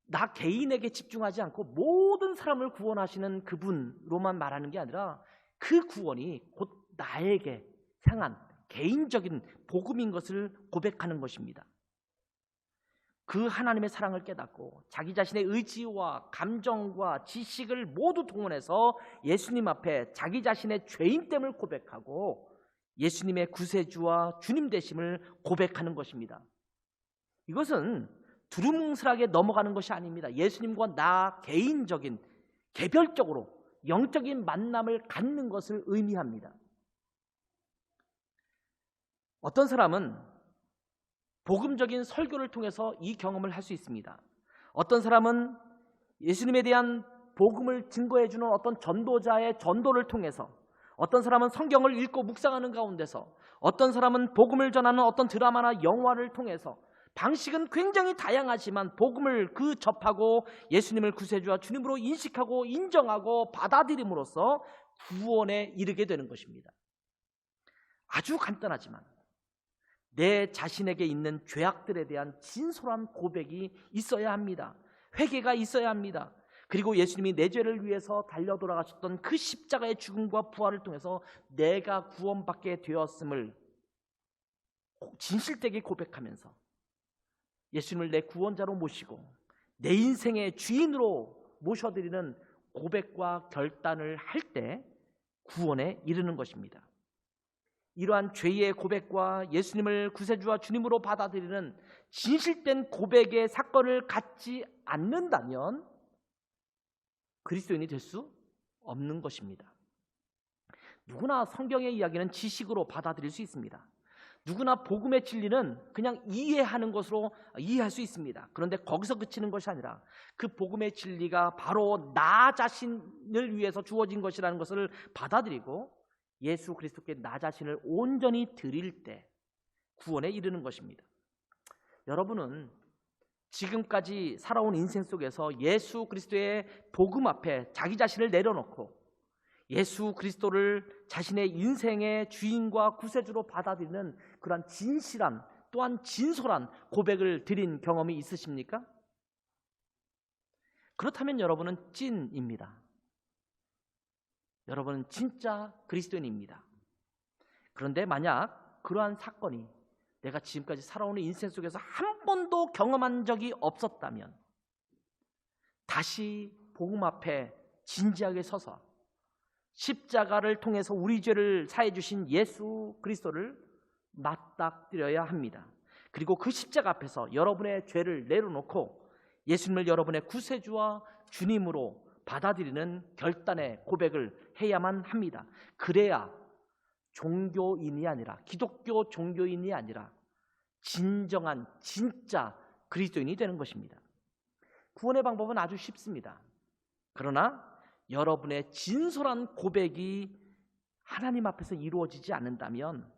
Speaker 1: 나 개인에게 집중하지 않고 모든 사람을 구원하시는 그분으로만 말하는 게 아니라 그 구원이 곧 나에게 향한 개인적인 복음인 것을 고백하는 것입니다. 그 하나님의 사랑을 깨닫고 자기 자신의 의지와 감정과 지식을 모두 동원해서 예수님 앞에 자기 자신의 죄인됨을 고백하고 예수님의 구세주와 주님 되심을 고백하는 것입니다. 이것은 두루뭉술하게 넘어가는 것이 아닙니다. 예수님과 나 개인적인, 개별적으로 영적인 만남을 갖는 것을 의미합니다. 어떤 사람은 복음적인 설교를 통해서 이 경험을 할 수 있습니다. 어떤 사람은 예수님에 대한 복음을 증거해주는 어떤 전도자의 전도를 통해서, 어떤 사람은 성경을 읽고 묵상하는 가운데서, 어떤 사람은 복음을 전하는 어떤 드라마나 영화를 통해서, 방식은 굉장히 다양하지만 복음을 접하고 예수님을 구세주와 주님으로 인식하고 인정하고 받아들임으로써 구원에 이르게 되는 것입니다. 아주 간단하지만 내 자신에게 있는 죄악들에 대한 진솔한 고백이 있어야 합니다. 회개가 있어야 합니다. 그리고 예수님이 내 죄를 위해서 달려 돌아가셨던 그 십자가의 죽음과 부활을 통해서 내가 구원받게 되었음을 진실되게 고백하면서 예수님을 내 구원자로 모시고 내 인생의 주인으로 모셔드리는 고백과 결단을 할 때 구원에 이르는 것입니다. 이러한 죄의 고백과 예수님을 구세주와 주님으로 받아들이는 진실된 고백의 사건을 갖지 않는다면 그리스도인이 될 수 없는 것입니다. 누구나 성경의 이야기는 지식으로 받아들일 수 있습니다. 누구나 복음의 진리는 그냥 이해하는 것으로 이해할 수 있습니다. 그런데 거기서 그치는 것이 아니라 그 복음의 진리가 바로 나 자신을 위해서 주어진 것이라는 것을 받아들이고 예수 그리스도께 나 자신을 온전히 드릴 때 구원에 이르는 것입니다. 여러분은 지금까지 살아온 인생 속에서 예수 그리스도의 복음 앞에 자기 자신을 내려놓고 예수 그리스도를 자신의 인생의 주인과 구세주로 받아들이는 그러한 진실한 또한 진솔한 고백을 드린 경험이 있으십니까? 그렇다면 여러분은 찐입니다. 여러분은 진짜 그리스도인입니다. 그런데 만약 그러한 사건이 내가 지금까지 살아오는 인생 속에서 한 번도 경험한 적이 없었다면 다시 복음 앞에 진지하게 서서 십자가를 통해서 우리 죄를 사해 주신 예수 그리스도를 맞닥뜨려야 합니다. 그리고 그 십자가 앞에서 여러분의 죄를 내려놓고 예수님을 여러분의 구세주와 주님으로 받아들이는 결단의 고백을 해야만 합니다. 그래야 종교인이 아니라 기독교 종교인이 아니라 진정한 진짜 그리스도인이 되는 것입니다. 구원의 방법은 아주 쉽습니다. 그러나 여러분의 진솔한 고백이 하나님 앞에서 이루어지지 않는다면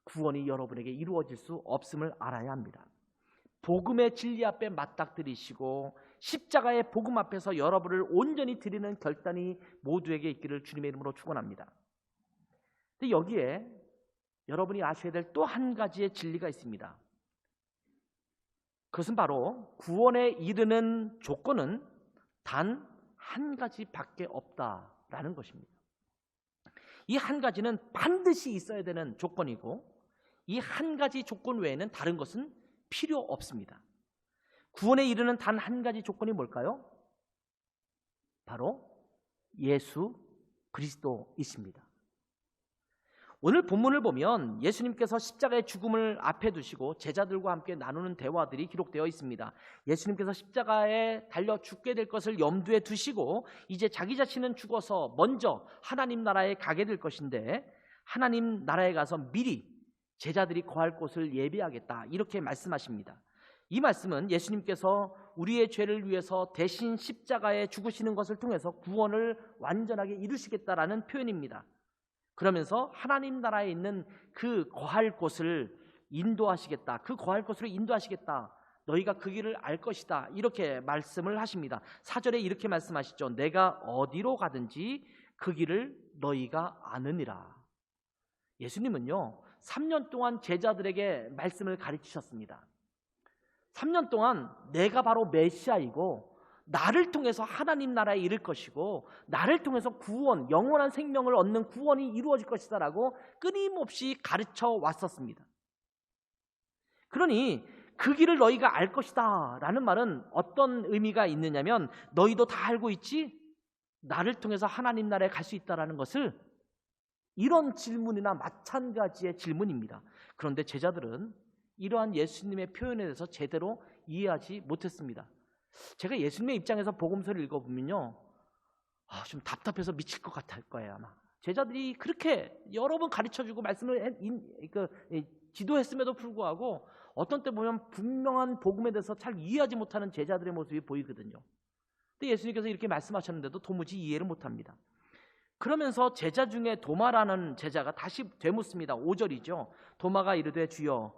Speaker 1: 구원이 여러분에게 이루어질 수 없음을 알아야 합니다. 복음의 진리 앞에 맞닥뜨리시고 십자가의 복음 앞에서 여러분을 온전히 드리는 결단이 모두에게 있기를 주님의 이름으로 축원합니다. 근데 여기에 여러분이 아셔야 될 또 한 가지의 진리가 있습니다. 그것은 바로 구원에 이르는 조건은 단 한 가지밖에 없다라는 것입니다. 이 한 가지는 반드시 있어야 되는 조건이고 이 한 가지 조건 외에는 다른 것은 필요 없습니다. 구원에 이르는 단 한 가지 조건이 뭘까요? 바로 예수 그리스도이십니다. 오늘 본문을 보면 예수님께서 십자가의 죽음을 앞에 두시고 제자들과 함께 나누는 대화들이 기록되어 있습니다. 예수님께서 십자가에 달려 죽게 될 것을 염두에 두시고 이제 자기 자신은 죽어서 먼저 하나님 나라에 가게 될 것인데 하나님 나라에 가서 미리 제자들이 거할 곳을 예비하겠다 이렇게 말씀하십니다. 이 말씀은 예수님께서 우리의 죄를 위해서 대신 십자가에 죽으시는 것을 통해서 구원을 완전하게 이루시겠다라는 표현입니다. 그러면서 하나님 나라에 있는 그 거할 곳을 인도하시겠다. 그 거할 곳으로 인도하시겠다. 너희가 그 길을 알 것이다. 이렇게 말씀을 하십니다. 4절에 이렇게 말씀하시죠. 내가 어디로 가든지 그 길을 너희가 아느니라. 예수님은요 3년 동안 제자들에게 말씀을 가르치셨습니다. 3년 동안 내가 바로 메시아이고 나를 통해서 하나님 나라에 이를 것이고 나를 통해서 구원, 영원한 생명을 얻는 구원이 이루어질 것이다 라고 끊임없이 가르쳐 왔었습니다. 그러니 그 길을 너희가 알 것이다 라는 말은 어떤 의미가 있느냐면 너희도 다 알고 있지? 나를 통해서 하나님 나라에 갈 수 있다라는 것을 이런 질문이나 마찬가지의 질문입니다. 그런데 제자들은 이러한 예수님의 표현에 대해서 제대로 이해하지 못했습니다. 제가 예수님의 입장에서 복음서를 읽어보면요 좀 답답해서 미칠 것 같을 거예요. 아마 제자들이 그렇게 여러 번 가르쳐주고 말씀을 지도했음에도 불구하고 어떤 때 보면 분명한 복음에 대해서 잘 이해하지 못하는 제자들의 모습이 보이거든요. 근데 예수님께서 이렇게 말씀하셨는데도 도무지 이해를 못합니다. 그러면서 제자 중에 도마라는 제자가 다시 되묻습니다. 5절이죠. 도마가 이르되 주여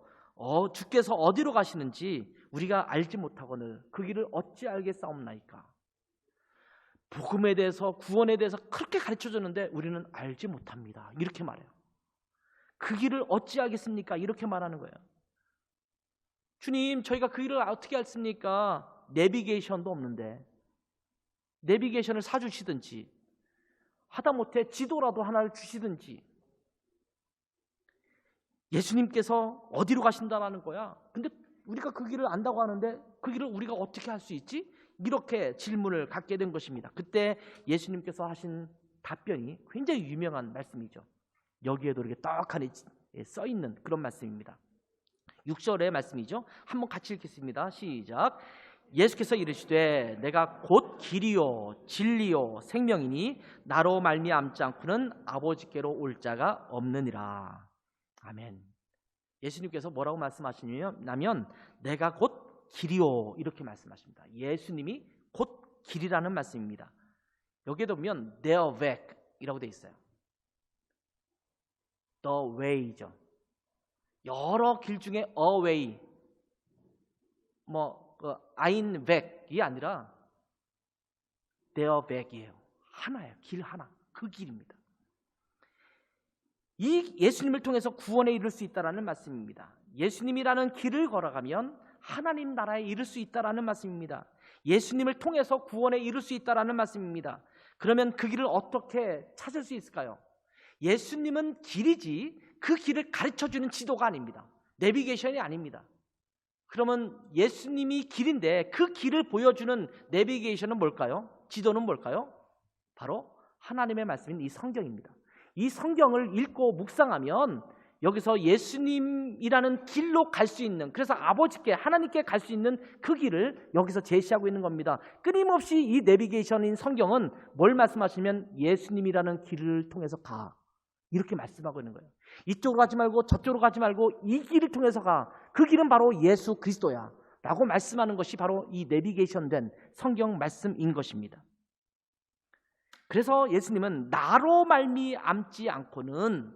Speaker 1: 주께서 어디로 가시는지 우리가 알지 못하거늘 그 길을 어찌 알겠사옵나이까. 복음에 대해서 구원에 대해서 그렇게 가르쳐줬는데 우리는 알지 못합니다. 이렇게 말해요. 그 길을 어찌 알겠습니까? 이렇게 말하는 거예요. 주님 저희가 그 길을 어떻게 알습니까? 내비게이션도 없는데 내비게이션을 사주시든지 하다못해 지도라도 하나를 주시든지 예수님께서 어디로 가신다라는 거야. 근데 우리가 그 길을 안다고 하는데 그 길을 우리가 어떻게 할 수 있지? 이렇게 질문을 갖게 된 것입니다. 그때 예수님께서 하신 답변이 굉장히 유명한 말씀이죠. 여기에도 이렇게 떡하니 써 있는 그런 말씀입니다. 6절의 말씀이죠. 한번 같이 읽겠습니다. 시작. 예수께서 이르시되 내가 곧 길이요 진리요 생명이니 나로 말미암지 않고는 아버지께로 올 자가 없느니라. 아멘. 예수님께서 뭐라고 말씀하시냐면 내가 곧 길이요 이렇게 말씀하십니다. 예수님이 곧 길이라는 말씀입니다. 여기에도 보면 the way이라고 되어 있어요. the way죠. 여러 길 중에 a way, ein Weg이 아니라 their Weg이에요. 하나예요. 길 하나. 그 길입니다. 이 예수님을 통해서 구원에 이를 수 있다라는 말씀입니다. 예수님이라는 길을 걸어가면 하나님 나라에 이를 수 있다라는 말씀입니다. 예수님을 통해서 구원에 이를 수 있다라는 말씀입니다. 그러면 그 길을 어떻게 찾을 수 있을까요? 예수님은 길이지 그 길을 가르쳐주는 지도가 아닙니다. 내비게이션이 아닙니다. 그러면 예수님이 길인데 그 길을 보여주는 내비게이션은 뭘까요? 지도는 뭘까요? 바로 하나님의 말씀인 이 성경입니다. 이 성경을 읽고 묵상하면 여기서 예수님이라는 길로 갈 수 있는, 그래서 아버지께 하나님께 갈 수 있는 그 길을 여기서 제시하고 있는 겁니다. 끊임없이 이 내비게이션인 성경은 뭘 말씀하시면 예수님이라는 길을 통해서 가, 이렇게 말씀하고 있는 거예요. 이쪽으로 가지 말고 저쪽으로 가지 말고 이 길을 통해서 가. 그 길은 바로 예수 그리스도야 라고 말씀하는 것이 바로 이 내비게이션된 성경 말씀인 것입니다. 그래서 예수님은 나로 말미암지 않고는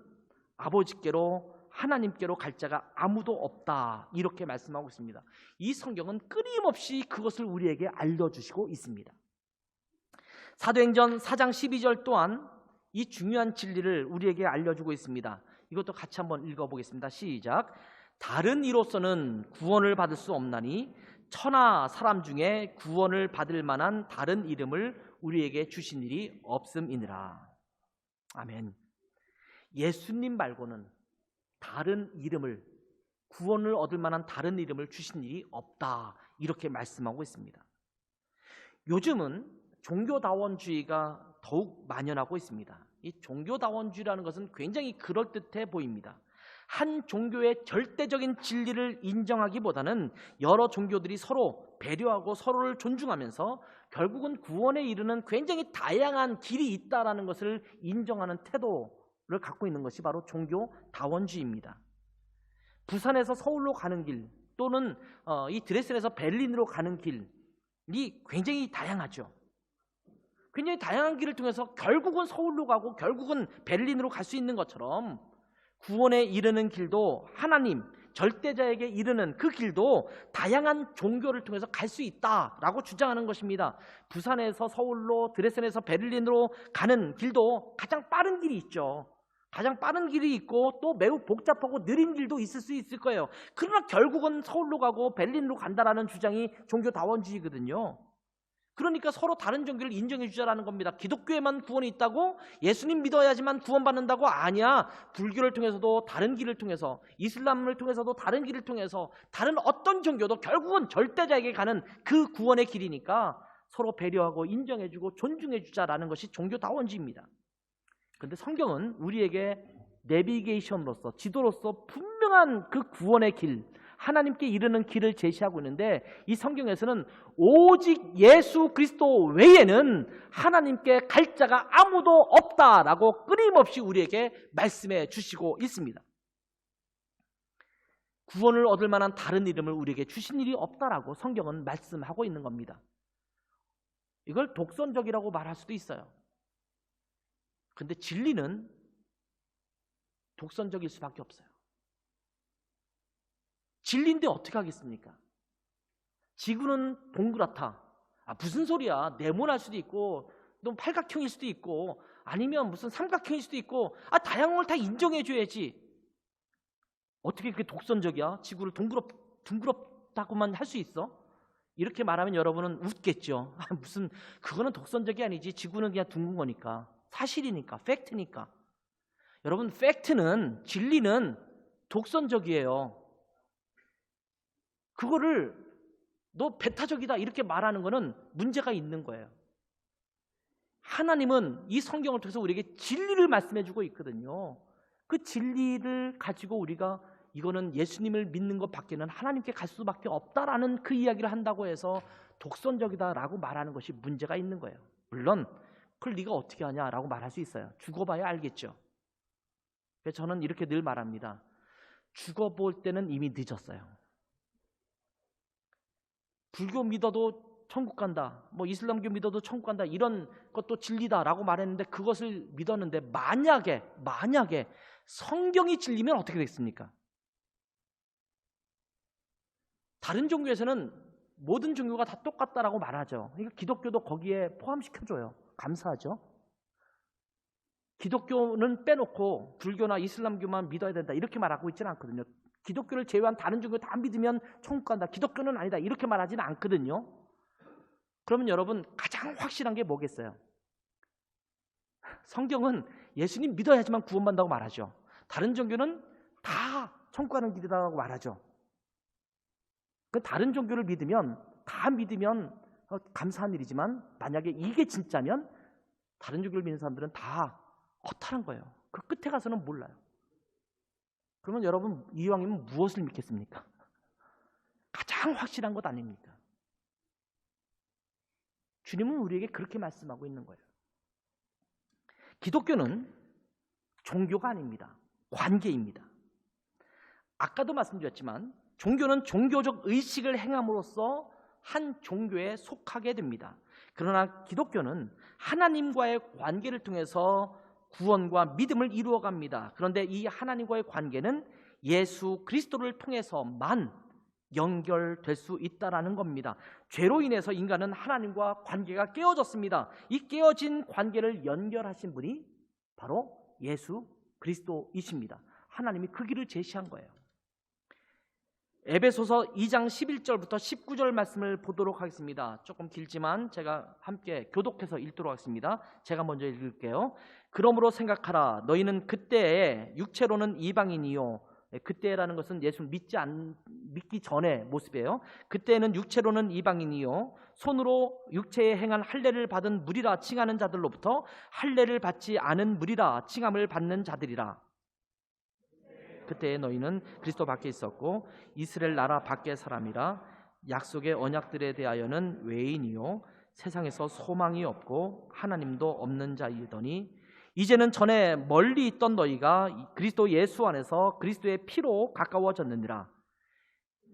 Speaker 1: 아버지께로 하나님께로 갈 자가 아무도 없다 이렇게 말씀하고 있습니다. 이 성경은 끊임없이 그것을 우리에게 알려주시고 있습니다. 사도행전 4장 12절 또한 이 중요한 진리를 우리에게 알려주고 있습니다. 이것도 같이 한번 읽어보겠습니다. 시작. 다른 이로서는 구원을 받을 수 없나니 천하 사람 중에 구원을 받을 만한 다른 이름을 우리에게 주신 일이 없음이니라. 아멘. 예수님 말고는 다른 이름을, 구원을 얻을 만한 다른 이름을 주신 일이 없다 이렇게 말씀하고 있습니다. 요즘은 종교다원주의가 더욱 만연하고 있습니다. 이 종교다원주의라는 것은 굉장히 그럴듯해 보입니다. 한 종교의 절대적인 진리를 인정하기보다는 여러 종교들이 서로 배려하고 서로를 존중하면서 결국은 구원에 이르는 굉장히 다양한 길이 있다는 것을 인정하는 태도를 갖고 있는 것이 바로 종교다원주의입니다. 부산에서 서울로 가는 길 또는 이 드레스덴에서 베를린으로 가는 길이 굉장히 다양하죠. 굉장히 다양한 길을 통해서 결국은 서울로 가고 결국은 베를린으로 갈 수 있는 것처럼 구원에 이르는 길도, 하나님 절대자에게 이르는 그 길도 다양한 종교를 통해서 갈 수 있다라고 주장하는 것입니다. 부산에서 서울로, 드레스덴에서 베를린으로 가는 길도 가장 빠른 길이 있죠. 가장 빠른 길이 있고 또 매우 복잡하고 느린 길도 있을 수 있을 거예요. 그러나 결국은 서울로 가고 베를린으로 간다라는 주장이 종교다원주의거든요. 그러니까 서로 다른 종교를 인정해 주자라는 겁니다. 기독교에만 구원이 있다고? 예수님 믿어야지만 구원받는다고? 아니야. 불교를 통해서도 다른 길을 통해서, 이슬람을 통해서도 다른 길을 통해서, 다른 어떤 종교도 결국은 절대자에게 가는 그 구원의 길이니까 서로 배려하고 인정해 주고 존중해 주자라는 것이 종교다원주의입니다. 그런데 성경은 우리에게 내비게이션으로서, 지도로서 분명한 그 구원의 길, 하나님께 이르는 길을 제시하고 있는데 이 성경에서는 오직 예수 그리스도 외에는 하나님께 갈 자가 아무도 없다라고 끊임없이 우리에게 말씀해 주시고 있습니다. 구원을 얻을 만한 다른 이름을 우리에게 주신 일이 없다라고 성경은 말씀하고 있는 겁니다. 이걸 독선적이라고 말할 수도 있어요. 그런데 진리는 독선적일 수밖에 없어요. 진리인데 어떻게 하겠습니까? 지구는 동그랗다. 무슨 소리야? 네모날 수도 있고 또 팔각형일 수도 있고 아니면 무슨 삼각형일 수도 있고 다양한 걸 다 인정해 줘야지. 어떻게 그렇게 독선적이야? 지구를 둥그럽다고만 할 수 있어? 이렇게 말하면 여러분은 웃겠죠. 무슨 그거는 독선적이 아니지. 지구는 그냥 둥근 거니까. 사실이니까, 팩트니까. 여러분, 팩트는, 진리는 독선적이에요. 그거를 너 배타적이다 이렇게 말하는 거는 문제가 있는 거예요. 하나님은 이 성경을 통해서 우리에게 진리를 말씀해 주고 있거든요. 그 진리를 가지고 우리가 이거는 예수님을 믿는 것 밖에는 하나님께 갈 수밖에 없다라는 그 이야기를 한다고 해서 독선적이다라고 말하는 것이 문제가 있는 거예요. 물론 그걸 네가 어떻게 하냐라고 말할 수 있어요. 죽어봐야 알겠죠. 그래서 저는 이렇게 늘 말합니다. 죽어볼 때는 이미 늦었어요. 불교 믿어도 천국 간다, 뭐 이슬람교 믿어도 천국 간다, 이런 것도 진리다라고 말했는데 그것을 믿었는데 만약에 성경이 진리면 어떻게 되겠습니까? 다른 종교에서는 모든 종교가 다 똑같다라고 말하죠. 그러니까 기독교도 거기에 포함시켜줘요. 감사하죠. 기독교는 빼놓고 불교나 이슬람교만 믿어야 된다 이렇게 말하고 있지는 않거든요. 기독교를 제외한 다른 종교 다 믿으면 천국 간다, 기독교는 아니다 이렇게 말하지는 않거든요. 그러면 여러분, 가장 확실한 게 뭐겠어요? 성경은 예수님 믿어야지만 구원받는다고 말하죠. 다른 종교는 다 천국 가는 길이라고 말하죠. 그 다른 종교를 믿으면, 다 믿으면 감사한 일이지만 만약에 이게 진짜면 다른 종교를 믿는 사람들은 다 허탈한 거예요. 그 끝에 가서는 몰라요. 그러면 여러분, 이왕이면 무엇을 믿겠습니까? 가장 확실한 것 아닙니까? 주님은 우리에게 그렇게 말씀하고 있는 거예요. 기독교는 종교가 아닙니다. 관계입니다. 아까도 말씀드렸지만 종교는 종교적 의식을 행함으로써 한 종교에 속하게 됩니다. 그러나 기독교는 하나님과의 관계를 통해서 구원과 믿음을 이루어갑니다. 그런데 이 하나님과의 관계는 예수 그리스도를 통해서만 연결될 수 있다라는 겁니다. 죄로 인해서 인간은 하나님과 관계가 깨어졌습니다. 이 깨어진 관계를 연결하신 분이 바로 예수 그리스도이십니다. 하나님이 그 길을 제시한 거예요. 에베소서 2장 11절부터 19절 말씀을 보도록 하겠습니다. 조금 길지만 제가 함께 교독해서 읽도록 하겠습니다. 제가 먼저 읽을게요. 그러므로 생각하라. 너희는 그때에 육체로는 이방인이요. 그때라는 것은 예수 믿기 전의 모습이에요. 그때는 육체로는 이방인이요, 손으로 육체에 행한 할례를 받은 무리라 칭하는 자들로부터 할례를 받지 않은 무리라 칭함을 받는 자들이라. 그때에 너희는 그리스도 밖에 있었고 이스라엘 나라 밖의 사람이라. 약속의 언약들에 대하여는 외인이요 세상에서 소망이 없고 하나님도 없는 자이더니 이제는 전에 멀리 있던 너희가 그리스도 예수 안에서 그리스도의 피로 가까워졌느니라.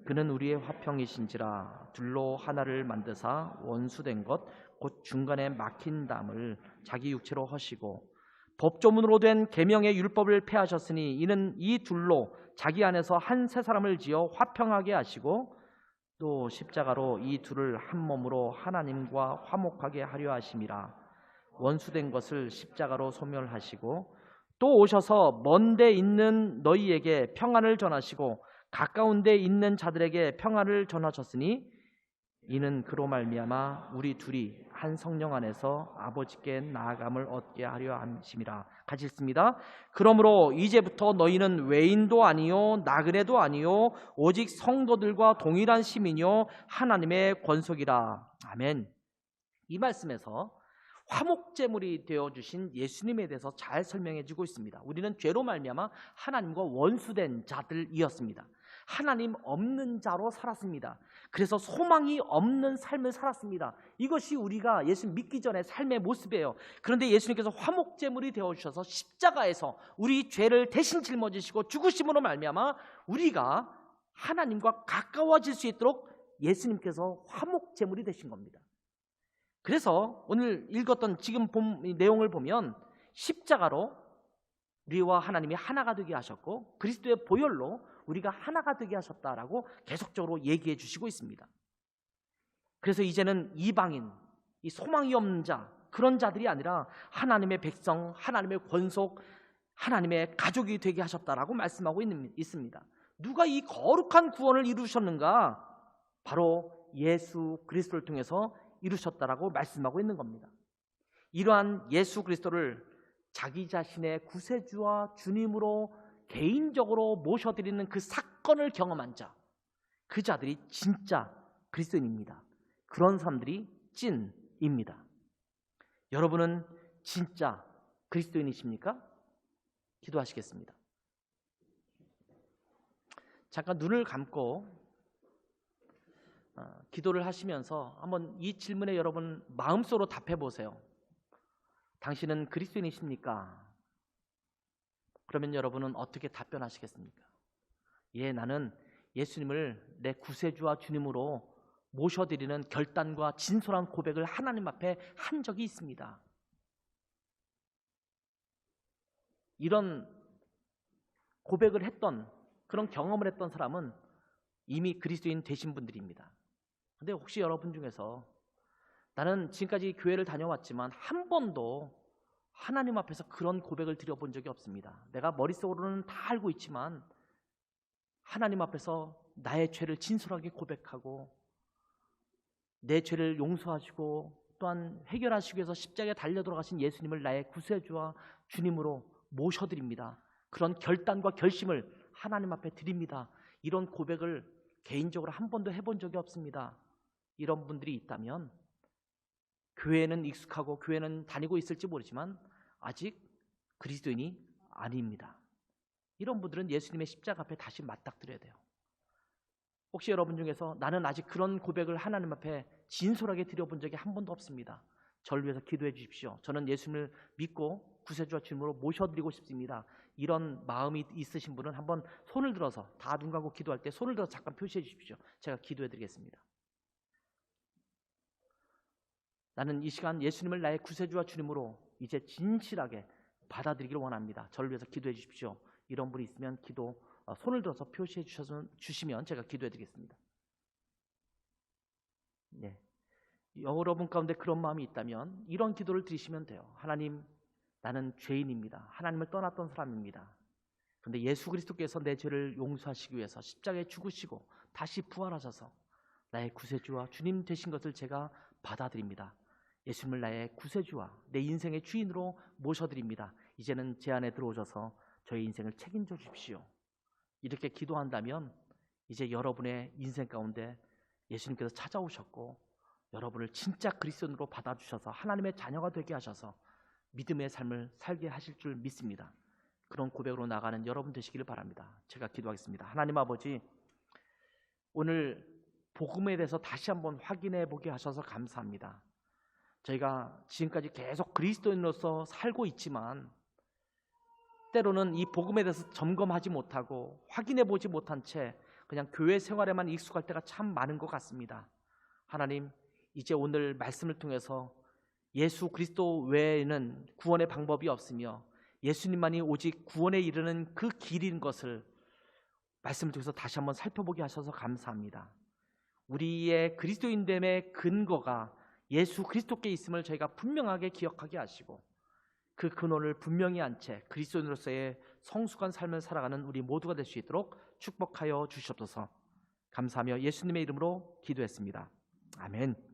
Speaker 1: 그는 우리의 화평이신지라. 둘로 하나를 만드사 원수된 것 곧 중간에 막힌 담을 자기 육체로 허시고 법조문으로 된 계명의 율법을 폐하셨으니 이는 이 둘로 자기 안에서 한 새 사람을 지어 화평하게 하시고 또 십자가로 이 둘을 한 몸으로 하나님과 화목하게 하려 하심이라. 원수된 것을 십자가로 소멸하시고 또 오셔서 먼 데 있는 너희에게 평안을 전하시고 가까운 데 있는 자들에게 평안을 전하셨으니 이는 그로 말미암아 우리 둘이 한 성령 안에서 아버지께 나아감을 얻게 하려 함심이라. 같이 읽습니다. 그러므로 이제부터 너희는 외인도 아니요 나그네도 아니요 오직 성도들과 동일한 시민이요 하나님의 권속이라. 아멘. 이 말씀에서 화목제물이 되어주신 예수님에 대해서 잘 설명해주고 있습니다. 우리는 죄로 말미암아 하나님과 원수된 자들이었습니다. 하나님 없는 자로 살았습니다. 그래서 소망이 없는 삶을 살았습니다. 이것이 우리가 예수 믿기 전의 삶의 모습이에요. 그런데 예수님께서 화목제물이 되어주셔서 십자가에서 우리 죄를 대신 짊어지시고 죽으심으로 말미암아 우리가 하나님과 가까워질 수 있도록 예수님께서 화목제물이 되신 겁니다. 그래서 오늘 읽었던 지금 내용을 보면 십자가로 우리와 하나님이 하나가 되게 하셨고 그리스도의 보혈로 우리가 하나가 되게 하셨다라고 계속적으로 얘기해 주시고 있습니다. 그래서 이제는 이방인, 이 소망이 없는 자, 그런 자들이 아니라 하나님의 백성, 하나님의 권속, 하나님의 가족이 되게 하셨다라고 말씀하고 있습니다. 누가 이 거룩한 구원을 이루셨는가? 바로 예수 그리스도를 통해서 이루셨다라고 말씀하고 있는 겁니다. 이러한 예수 그리스도를 자기 자신의 구세주와 주님으로 개인적으로 모셔드리는 그 사건을 경험한 자, 그 자들이 진짜 그리스도인입니다. 그런 사람들이 찐입니다. 여러분은 진짜 그리스도인이십니까? 기도하시겠습니다. 잠깐 눈을 감고 기도를 하시면서 한번 이 질문에 여러분 마음속으로 답해 보세요. 당신은 그리스도인이십니까? 그러면 여러분은 어떻게 답변하시겠습니까? 예, 나는 예수님을 내 구세주와 주님으로 모셔드리는 결단과 진솔한 고백을 하나님 앞에 한 적이 있습니다. 이런 고백을 했던, 그런 경험을 했던 사람은 이미 그리스도인 되신 분들입니다. 근데 혹시 여러분 중에서 나는 지금까지 교회를 다녀왔지만 한 번도 하나님 앞에서 그런 고백을 드려본 적이 없습니다. 내가 머릿속으로는 다 알고 있지만 하나님 앞에서 나의 죄를 진솔하게 고백하고 내 죄를 용서하시고 또한 해결하시기 위해서 십자가에 달려 돌아가신 예수님을 나의 구세주와 주님으로 모셔드립니다. 그런 결단과 결심을 하나님 앞에 드립니다. 이런 고백을 개인적으로 한 번도 해본 적이 없습니다. 이런 분들이 있다면 교회는 익숙하고 교회는 다니고 있을지 모르지만 아직 그리스도인이 아닙니다. 이런 분들은 예수님의 십자가 앞에 다시 맞닥뜨려야 돼요. 혹시 여러분 중에서 나는 아직 그런 고백을 하나님 앞에 진솔하게 드려본 적이 한 번도 없습니다. 저를 위해서 기도해 주십시오. 저는 예수님을 믿고 구세주와 주님으로 모셔드리고 싶습니다. 이런 마음이 있으신 분은 한번 손을 들어서, 다 눈 감고 기도할 때 손을 들어서 잠깐 표시해 주십시오. 제가 기도해 드리겠습니다. 나는 이 시간 예수님을 나의 구세주와 주님으로 이제 진실하게 받아들이기를 원합니다. 저를 위해서 기도해 주십시오. 이런 분이 있으면 손을 들어서 표시해 주시면 제가 기도해 드리겠습니다. 네. 여러분 가운데 그런 마음이 있다면 이런 기도를 드리시면 돼요. 하나님, 나는 죄인입니다. 하나님을 떠났던 사람입니다. 그런데 예수 그리스도께서 내 죄를 용서하시기 위해서 십자가에 죽으시고 다시 부활하셔서 나의 구세주와 주님 되신 것을 제가 받아들입니다. 예수님을 나의 구세주와 내 인생의 주인으로 모셔드립니다. 이제는 제 안에 들어오셔서 저의 인생을 책임져 주십시오. 이렇게 기도한다면 이제 여러분의 인생 가운데 예수님께서 찾아오셨고 여러분을 진짜 그리스도인으로 받아주셔서 하나님의 자녀가 되게 하셔서 믿음의 삶을 살게 하실 줄 믿습니다. 그런 고백으로 나가는 여러분 되시기를 바랍니다. 제가 기도하겠습니다. 하나님 아버지, 오늘 복음에 대해서 다시 한번 확인해 보게 하셔서 감사합니다. 저희가 지금까지 계속 그리스도인으로서 살고 있지만 때로는 이 복음에 대해서 점검하지 못하고 확인해 보지 못한 채 그냥 교회 생활에만 익숙할 때가 참 많은 것 같습니다. 하나님, 이제 오늘 말씀을 통해서 예수 그리스도 외에는 구원의 방법이 없으며 예수님만이 오직 구원에 이르는 그 길인 것을 말씀을 통해서 다시 한번 살펴보게 하셔서 감사합니다. 우리의 그리스도인됨의 근거가 예수 그리스도께 있음을 저희가 분명하게 기억하게 하시고 그 근원을 분명히 안 채 그리스도인으로서의 성숙한 삶을 살아가는 우리 모두가 될 수 있도록 축복하여 주시옵소서. 감사하며 예수님의 이름으로 기도했습니다. 아멘.